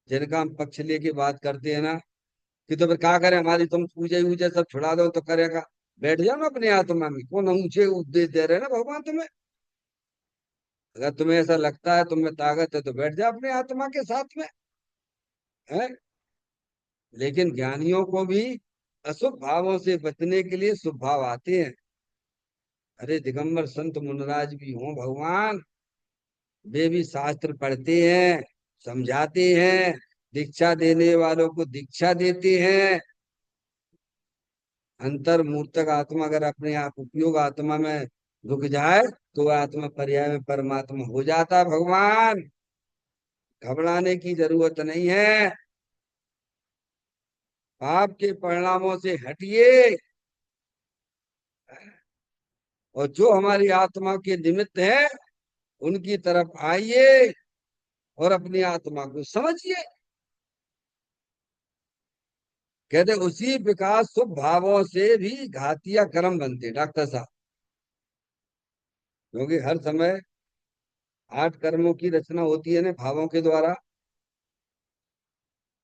जिनका हम पक्ष लेके बात करते हैं ना, कि तो फिर क्या करें, हमारी तुम पूजे वूजे सब छुड़ा दो तो करेगा। बैठ जाओ ना अपने आत्मा में, कौन ऊंचे उपदेश दे रहे हैं ना भगवान तुम्हें। अगर तुम्हें ऐसा लगता है तुम में ताकत है तो बैठ जा अपने आत्मा के साथ में, है। लेकिन ज्ञानियों को भी अशुभ भावों से बचने के लिए शुभ भाव आते हैं। अरे दिगंबर संत मुनराज भी हों भगवान, वे भी शास्त्र पढ़ते हैं, समझाते हैं, दीक्षा देने वालों को दीक्षा देते हैं। अंतर मूर्तक आत्मा अगर अपने आप उपयोग आत्मा में रुक जाए तो वह आत्मा पर्याय में परमात्मा हो जाता है भगवान। घबराने की जरूरत नहीं है। पाप के परिणामों से हटिए और जो हमारी आत्मा के निमित्त है उनकी तरफ आइए और अपनी आत्मा को समझिए। कहते उसी विकास शुभ भावों से भी घातिया कर्म बनते डॉक्टर साहब। क्योंकि हर समय 8 कर्मों की रचना होती है ना भावों के द्वारा।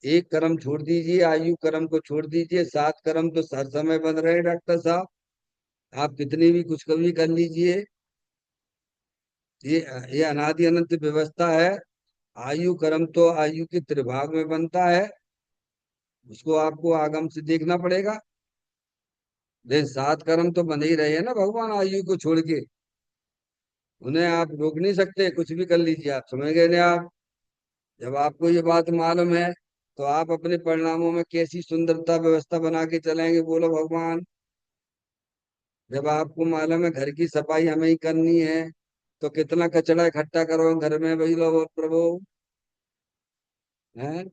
एक कर्म छोड़ दीजिए, आयु कर्म को छोड़ दीजिए, 7 कर्म तो हर समय बन रहे हैं डॉक्टर साहब। आप कितनी भी कुछ कभी कर लीजिए, ये ये अनादि अनंत व्यवस्था है। आयु कर्म तो आयु के त्रिभाग में बनता है, उसको आपको आगम से देखना पड़ेगा। लेकिन 7 कर्म तो बन ही रहे हैं ना भगवान आयु को छोड़ के। उन्हें आप रोक नहीं सकते, कुछ भी कर लीजिए। आप समझ गए ना आप। जब आपको ये बात मालूम है तो आप अपने परिणामों में कैसी सुंदरता व्यवस्था बना के चलेंगे बोलो भगवान। जब आपको मालूम है घर की सफाई हमें ही करनी है तो कितना कचरा इकट्ठा करो घर में भाई लोग प्रभु, है।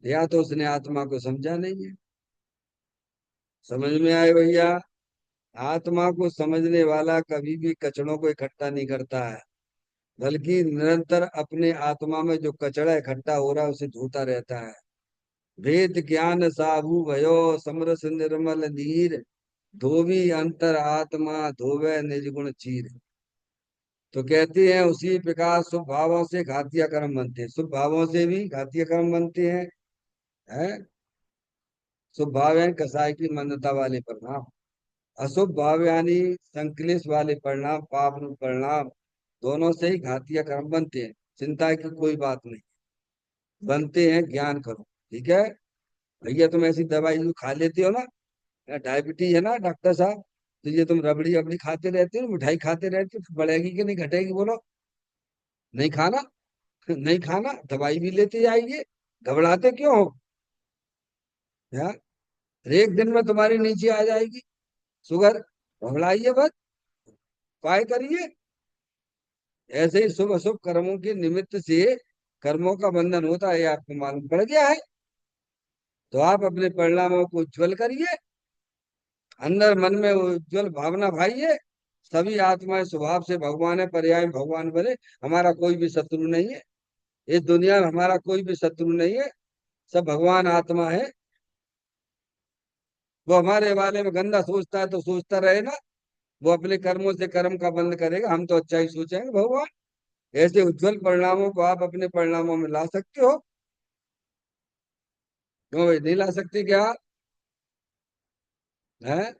या तो उसने आत्मा को समझा नहीं है। समझ में आए भैया। आत्मा को समझने वाला कभी भी कचड़ों को इकट्ठा नहीं करता है, बल्कि निरंतर अपने आत्मा में जो कचरा इकट्ठा हो रहा है उसे धोता रहता है। वेद ज्ञान साहू भयो समरस निर्मल नीर, धोबी अंतर आत्मा धोवे निजगुण चीर। तो कहते हैं उसी प्रकार शुभ भावों से घातिया कर्म बनते हैं, शुभ भावों से भी घातिया कर्म बनते हैं, है। शुभ भाव यानी कसाई की मान्यता वाले परिणाम, अशुभ भाव यानी संक्लेश वाले परिणाम, पाप रूप परिणाम। दोनों से ही घातिया कर्म बनते हैं, चिंता की कोई बात नहीं। बनते हैं, ज्ञान करो, ठीक है। भैया तुम ऐसी दवाई जो खा लेते हो ना, डायबिटीज है ना डॉक्टर साहब, तो ये तुम रबड़ी अबड़ी खाते रहते हो, मिठाई खाते रहते हो, तो बढ़ेगी कि नहीं घटेगी बोलो। नहीं खाना, नहीं खाना, दवाई भी लेते जाइए। घबराते क्यों हो यार। एक दिन में तुम्हारी नीचे आ जाएगी शुगर। घबराइए बस, उपाय करिए। ऐसे ही शुभ अशुभ कर्मों के निमित्त से कर्मों का बंधन होता है, आपको मालूम पड़ गया है। तो आप अपने परिणामों को उज्जवल करिए, अंदर मन में उज्जवल भावना भाइये। सभी आत्माएं स्वभाव से भगवान है, पर्याय में भगवान बने। हमारा कोई भी शत्रु नहीं है इस दुनिया में, हमारा कोई भी शत्रु नहीं है। सब भगवान आत्मा है। वो हमारे बारे में गंदा सोचता है तो सोचता रहे ना, वो अपने कर्मों से कर्म का बंद करेगा, हम तो अच्छा ही सोचेंगे भगवान। ऐसे उज्जवल परिणामों को आप अपने परिणामों में ला सकते हो। क्यों भाई नहीं ला सकते क्या, है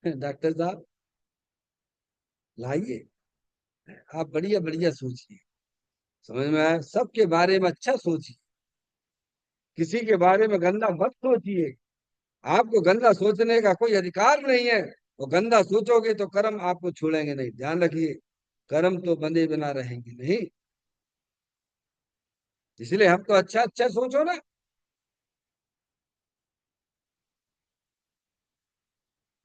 डॉक्टर साहब। लाइए, आप बढ़िया बढ़िया सोचिए। समझ में आया, सबके बारे में अच्छा सोचिए, किसी के बारे में गंदा मत सोचिए। आपको गंदा सोचने का कोई अधिकार नहीं है। वो गंदा सोचोगे तो कर्म आपको छोड़ेंगे नहीं, ध्यान रखिए। कर्म तो बंधे बिना रहेंगे नहीं। इसलिए हम तो अच्छा अच्छा सोचो ना।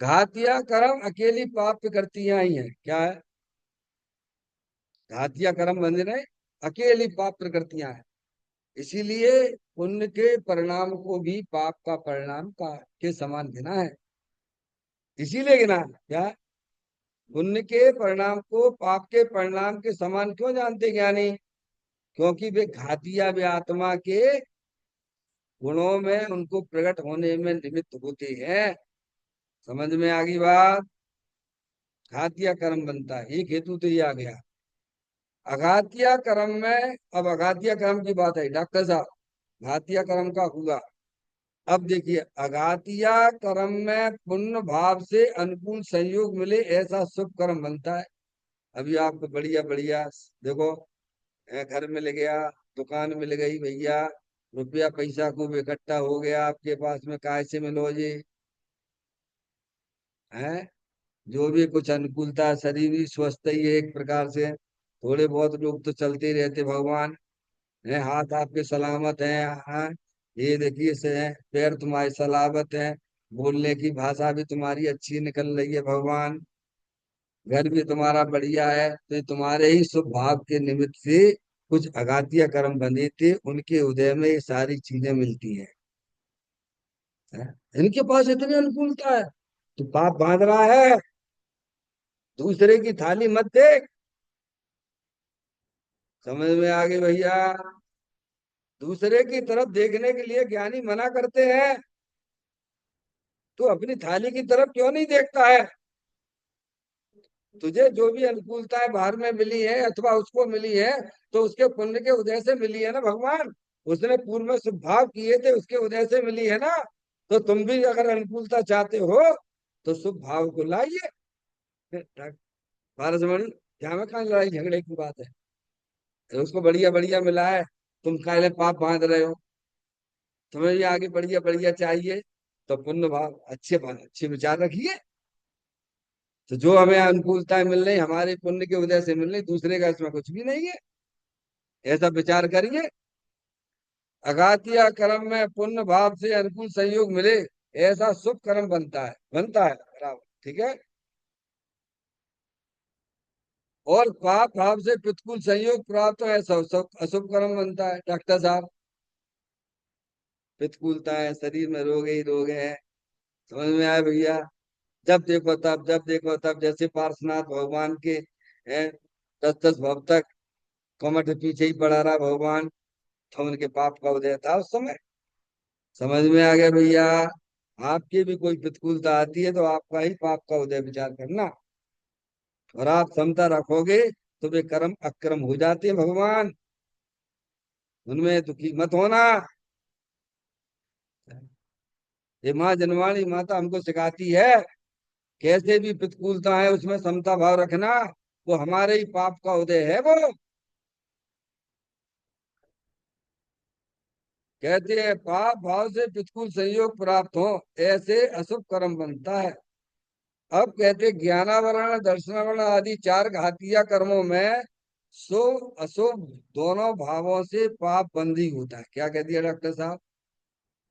घातिया कर्म अकेली पाप करती आई है क्या है। घातिया कर्म बंधे रहे, अकेली पाप प्रकृतियां हैं। इसीलिए पुण्य के परिणाम को भी पाप का परिणाम का के समान गिना है। इसीलिए गिना है क्या, पुण्य के परिणाम को पाप के परिणाम के समान क्यों जानते ज्ञानी। क्योंकि वे घातिया वे आत्मा के गुणों में उनको प्रकट होने में निमित्त होते हैं। समझ में आ गई बात। घातिया कर्म बनता है, एक हेतु तो ये आ गया। अघातिया कर्म में, अब अघातिया कर्म की बात है डॉक्टर साहब, घातिया कर्म का हुआ। अब देखिए, अघातिया कर्म में पुण्य भाव से अनुकूल संयोग मिले ऐसा शुभ कर्म बनता है। अभी आपको बढ़िया बढ़िया देखो, घर मिल गया, दुकान मिल गई भैया, रुपया पैसा खूब इकट्ठा हो गया आपके पास में, काय से मिलो जी? है जो भी कुछ अनुकूलता, शरीर भी स्वस्थ ही है एक प्रकार से। थोड़े बहुत लोग तो चलते ही रहते भगवान, है हाथ आपके सलामत हैं, हाँ ये देखिए से है, पैर तुम्हारे सलामत हैं, बोलने की भाषा भी तुम्हारी अच्छी निकल रही है भगवान, घर भी तुम्हारा बढ़िया है, तो ये तुम्हारे ही शुभ भाव के निमित्त से कुछ अघातिया कर्म बने थे, उनके उदय में ये सारी चीजें मिलती हैं। इनके पास इतनी अनुकूलता है, तो पाप बांध रहा है, दूसरे की थाली मत देख। समझ में आ गई भैया? दूसरे की तरफ देखने के लिए ज्ञानी मना करते हैं, तू अपनी थाली की तरफ क्यों नहीं देखता है? तुझे जो भी अनुकूलताएं बाहर में मिली है अथवा उसको मिली है, तो उसके पुण्य के उदय से मिली है ना भगवान। उसने पूर्व में शुभ भाव किए थे, उसके उदय से मिली है ना। तो तुम भी अगर अनुकूलता चाहते हो तो शुभ भाव को लाइए। पारसमणि, यहाँ में कहाँ लड़ाई झगड़े की बात है? उसको बढ़िया बढ़िया मिला है, तुम काहे पाप बांध रहे हो? तुम्हें भी आगे बढ़िया बढ़िया चाहिए, तो पुण्य भाव अच्छे विचार रखिए। तो जो हमें अनुकूलताएं मिल रही हमारे पुण्य के वजह से मिल रही, दूसरे का इसमें कुछ भी नहीं है, ऐसा विचार करिए। अघातिया कर्म में पुण्य भाव से अनुकूल संयोग मिले, ऐसा शुभ कर्म बनता है बराबर, ठीक है। और पाप भाव से प्रतिकूल संयोग प्राप्त है, सब सब अशुभ कर्म बनता है डॉक्टर साहब। प्रतिकूलता है, शरीर में रोग ही रोग है। समझ में आया भैया? जब देखो तब जैसे पार्श्वनाथ भगवान के हैं, 10 10 भव तक कमर पीछे ही पड़ा रहा भगवान, तो उनके पाप का उदय था उस समय। समझ में आ गया भैया? आपकी भी कोई प्रतिकूलता आती है तो आपका ही पाप का उदय विचार करना, और आप क्षमता रखोगे तो वे कर्म अक्रम हो जाते हैं भगवान, उनमें दुखी मत होना। ये माँ जनवाणी माता हमको सिखाती है, कैसे भी प्रतिकूलता है उसमें समता भाव रखना, वो हमारे ही पाप का उदय है वो। कहते हैं पाप भाव से प्रतिकूल संयोग प्राप्त हो, ऐसे अशुभ कर्म बनता है। अब कहते ज्ञानावरण दर्शनावरण आदि चार घातीय कर्मों में शुभ अशुभ दोनों भावों से पाप बंदी होता है। क्या कह दिया डॉक्टर साहब?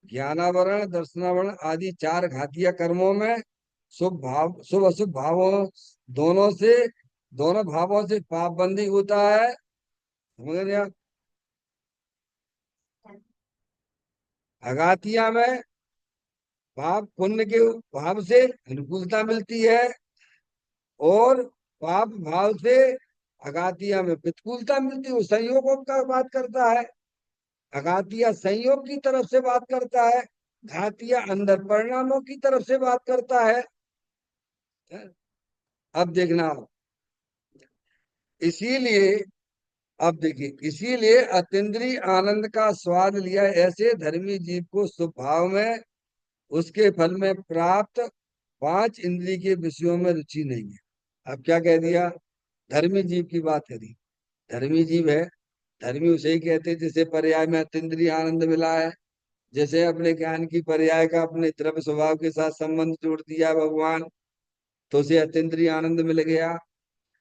ज्ञानावरण दर्शनावरण आदि चार घातीय कर्मों में शुभ अशुभ भावों दोनों भावों से पाप बंदी होता है। समझ रहे आप? अघातिया में पाप पुण्य के भाव से अनुकूलता मिलती है, और पाप भाव से अघातिया में प्रतिकूलता मिलती है। वो संयोगों का बात करता है, अघातिया संयोग की तरफ से बात करता है, घातिया अंदर परिणामों की तरफ से बात करता है। अब देखना, इसीलिए अब देखिए, इसीलिए अतीन्द्रिय आनंद का स्वाद लिया ऐसे धर्मी जीव को स्वभाव में उसके फल में प्राप्त पांच इंद्रिय के विषयों में रुचि नहीं है। अब क्या कह दिया? धर्मी जीव की बात करी, धर्मी जीव है, धर्मी उसे ही कहते हैं जिसे पर्याय में अतीन्द्रिय आनंद मिला है। जैसे अपने ज्ञान की पर्याय का अपने द्रव्य स्वभाव के साथ संबंध जोड़ दिया भगवान, तो उसे अतीन्द्रिय आनंद मिल गया।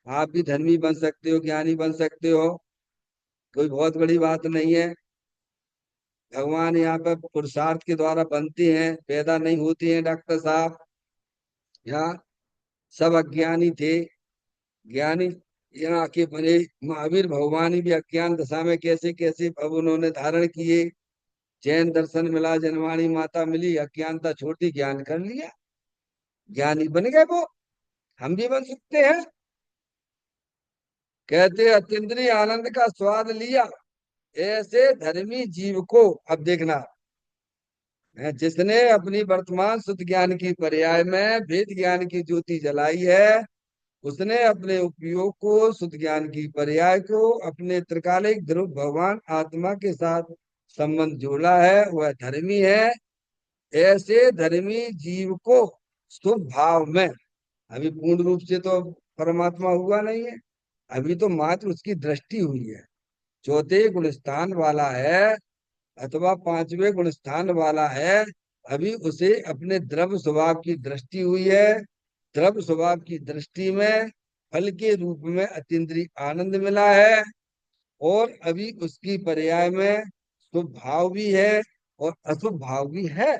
आप भी धर्मी बन सकते हो, ज्ञानी बन सकते हो, कोई बहुत बड़ी बात नहीं है। भगवान यहाँ पर पुरुषार्थ के द्वारा बनते हैं, पैदा नहीं होते हैं डॉक्टर साहब। यहाँ सब अज्ञानी थे, ज्ञानी यहाँ आके बने। महावीर भगवान भी अज्ञान दशा में कैसे कैसे अब उन्होंने धारण किए, जैन दर्शन मिला, जनवाणी माता मिली, अज्ञानता छोटी, ज्ञान कर लिया, ज्ञानी बन गए वो। हम भी बन सकते हैं। कहते अतीन्द्रिय आनंद का स्वाद लिया ऐसे धर्मी जीव को, अब देखना है, जिसने अपनी वर्तमान शुद्ध ज्ञान की पर्याय में वेद ज्ञान की ज्योति जलाई है, उसने अपने उपयोग को शुद्ध ज्ञान की पर्याय को अपने त्रिकालिक ध्रुव भगवान आत्मा के साथ संबंध जोड़ा है, वह धर्मी है। ऐसे धर्मी जीव को शुभ भाव में, अभी पूर्ण रूप से तो परमात्मा हुआ नहीं है, अभी तो मात्र उसकी दृष्टि हुई है। चौथे गुण स्थान वाला है अथवा पांचवें गुण स्थान वाला है, अभी उसे अपने द्रव्य स्वभाव की दृष्टि हुई है। द्रव्य स्वभाव की दृष्टि में फल के रूप में अतीन्द्रिय आनंद मिला है, और अभी उसकी पर्याय में शुभ भाव भी है और अशुभ भाव भी है।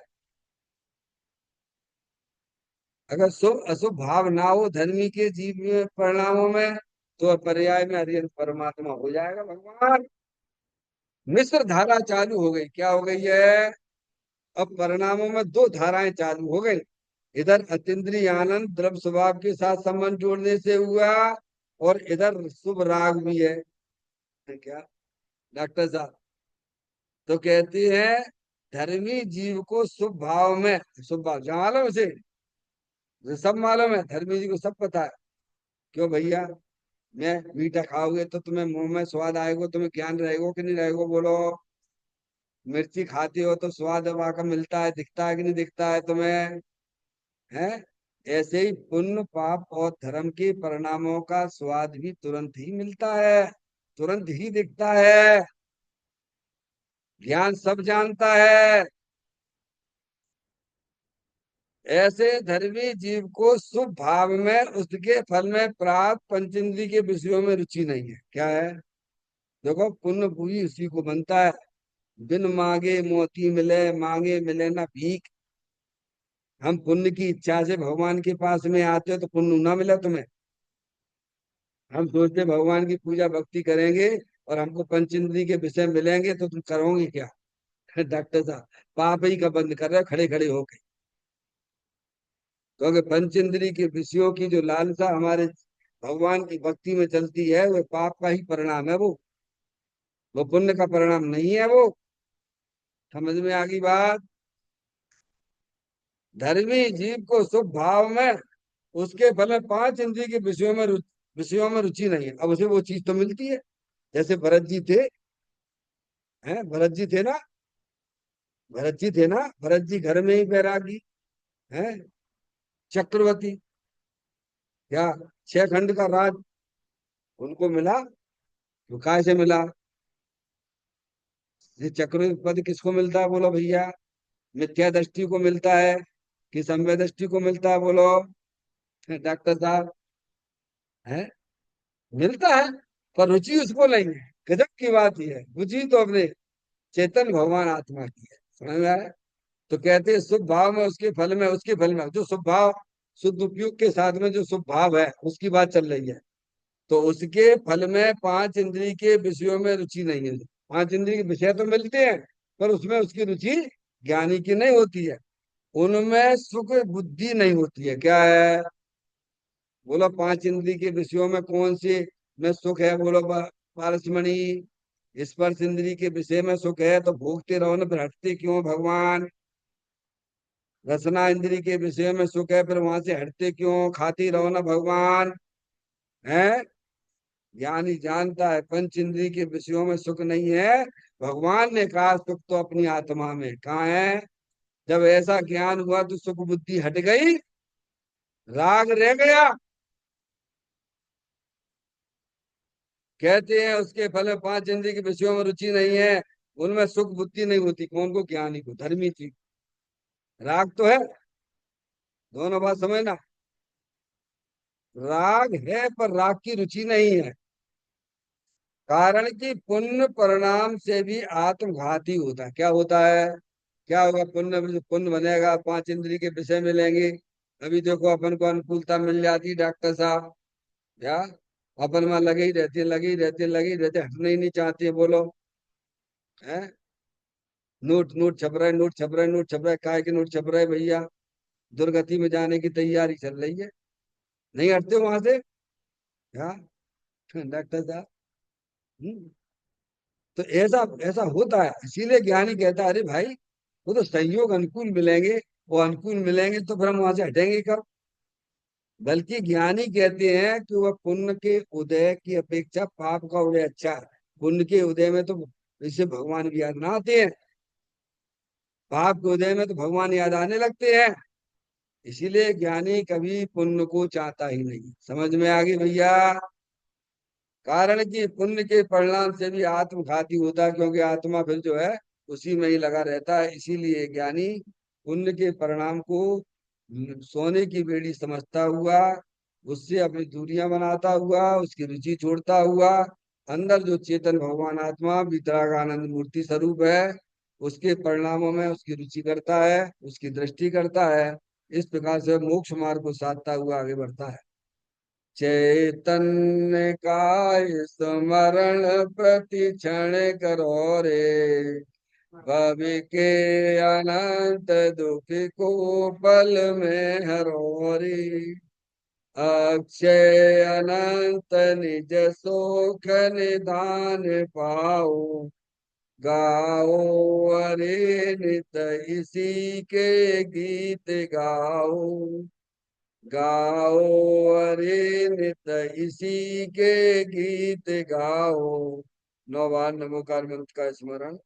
अगर शुभ अशुभ भाव ना हो धर्मी के जीव में परिणामों में, तो पर्याय में हरिहर परमात्मा हो जाएगा भगवान। मिश्र धारा चालू हो गई। क्या हो गई है? अब परिणामों में दो धाराएं चालू हो गई। इधर अतीन्द्रिय आनंद द्रव्य स्वभाव के साथ संबंध जोड़ने से हुआ, और इधर शुभ राग भी है। क्या डॉक्टर साहब? तो कहती है धर्मी जीव को शुभ भाव में, शुभ भाव क्या मालूम है उसे? उसे सब मालूम है, धर्मी जी को सब पता है। क्यों भैया? मैं मीठा खाओगे तो तुम्हें मुंह में स्वाद आएगा, तुम्हें ज्ञान रहेगा कि नहीं रहेगा बोलो? मिर्ची खाते हो तो स्वाद वहां का मिलता है, दिखता है कि नहीं दिखता है तुम्हें? है। ऐसे ही पुण्य पाप और धर्म के परिणामों का स्वाद भी तुरंत ही मिलता है, तुरंत ही दिखता है। ज्ञान सब जानता है। ऐसे धर्मी जीव को शुभ भाव में उसके फल में प्राप्त पंचेंद्रिय के विषयों में रुचि नहीं है। क्या है? देखो पुण्य पूरी उसी को बनता है। बिन मांगे मोती मिले, मांगे मिले ना भीख। हम पुण्य की इच्छा से भगवान के पास में आते हो तो पुण्य ना मिला तुम्हें? हम सोचते भगवान की पूजा भक्ति करेंगे और हमको पंचेंद्रिय के विषय मिलेंगे तो तुम करोगे क्या? डॉक्टर साहब, पाप ही का बंद कर रहे हो खड़े खड़े होके। क्योंकि पंचेंद्रिय के विषयों की जो लालसा हमारे भगवान की भक्ति में चलती है, वो पाप का ही परिणाम है वो पुण्य का परिणाम नहीं है वो। समझ में आ गई बात? धर्मी जीव को शुभ भाव में उसके फल में पांच इंद्रिय के विषयों में रुचि नहीं है। अब उसे वो चीज तो मिलती है। जैसे भरत जी थे, हैं भरत जी थे ना, भरत जी थे ना, भरत जी घर में ही बैरागी, हैं चक्रवर्ती। क्या 6 खंड का राज उनको मिला? तो काय से मिला? ये चक्रवर्ती पद किसको मिलता है बोलो भैया? मिथ्या दृष्टि को मिलता है कि सम्य दृष्टि को मिलता है बोलो? डॉक्टर साहब, है मिलता है, पर रुचि उसको नहीं है। गजब की बात यह है, रुचि तो अपने चेतन भगवान आत्मा की है। समझ में आया? तो कहते हैं शुभ भाव में उसके फल में जो शुभ भाव, शुद्ध उपयोग के साथ में जो शुभ भाव है उसकी बात चल रही है। तो उसके फल में पांच इंद्रिय के विषयों में रुचि नहीं है। पांच इंद्रिय के विषय तो मिलते हैं, पर उसमें उसकी रुचि ज्ञानी की नहीं होती है। उनमें सुख बुद्धि नहीं होती है। क्या है बोलो? पांच इंद्रिय के विषयों में कौन से में सुख है बोलो? पारसमणि। स्पर्श इंद्रिय के विषय में सुख है तो भोगते रहो ना, फिर हटते क्यों भगवान? रसना इंद्रिय के विषय में सुख है, फिर वहां से हटते क्यों? खाती रहो ना भगवान। है। ज्ञानी जानता है पंच इंद्रिय के विषयों में सुख नहीं है। भगवान ने कहा सुख तो अपनी आत्मा में कहाँ है। जब ऐसा ज्ञान हुआ तो सुख बुद्धि हट गई, राग रह गया। कहते हैं उसके फल में पांच इंद्रिय के विषयों में रुचि नहीं है, उनमें सुख बुद्धि नहीं होती। कौन को? ज्ञानी को, धर्मी चीज। राग तो है, दोनों बात समझना। राग है पर राग की रुचि नहीं है। कारण कि पुण्य परिणाम से भी आत्मघाती होता है। क्या होता है? क्या होगा? पुण्य पुण्य बनेगा, पांच इंद्रिय के विषय मिलेंगे। अभी देखो अपन को अनुकूलता मिल जाती है डॉक्टर साहब। क्या अपन में लगे ही रहती है, लगी ही रहती है, लगी ही रहती है, हटना ही नहीं चाहती है बोलो? है। नोट नोट छप रहा है, नोट छप रहा है, नोट छप रहा है, काय के नोट छप रहा है भैया? दुर्गति में जाने की तैयारी चल रही है। नहीं हटते वहां से? क्या डॉक्टर साहब? हम्म। तो ऐसा ऐसा होता है, इसीलिए ज्ञानी कहता है अरे भाई वो तो संयोग अनुकूल मिलेंगे, वो अनुकूल मिलेंगे तो फिर हम वहां से हटेंगे कब? बल्कि ज्ञानी कहते हैं कि वह पुण्य के उदय की अपेक्षा पाप का उदय अच्छा है। पुण्य के उदय में तो इससे भगवान भी याद ना आते हैं, पाप के उदय में तो भगवान याद आने लगते हैं। इसीलिए ज्ञानी कभी पुण्य को चाहता ही नहीं। समझ में आ गई भैया? कारण कि पुण्य के परिणाम से भी आत्मघाती होता है, क्योंकि आत्मा फिर जो है उसी में ही लगा रहता है। इसीलिए ज्ञानी पुण्य के परिणाम को सोने की बेड़ी समझता हुआ, उससे अपनी दूरियां बनाता हुआ, उसकी रुचि छोड़ता हुआ, अंदर जो चेतन भगवान आत्मा वितरागानंद मूर्ति स्वरूप है, उसके परिणामों में उसकी रुचि करता है, उसकी दृष्टि करता है। इस प्रकार से मोक्ष मार्ग को साधता हुआ आगे बढ़ता है। चैतन्य काय स्मरण प्रति क्षण करो रे, भवि के अनंत दुख को पल में हरो रे। अक्षय अनंत निज सुख निधान पाओ, गाओ अरे नित इसी के गीत गाओ। गाओ अरे नित इसी के गीत गाओ। 9 बार नमोकार मंत्र का स्मरण।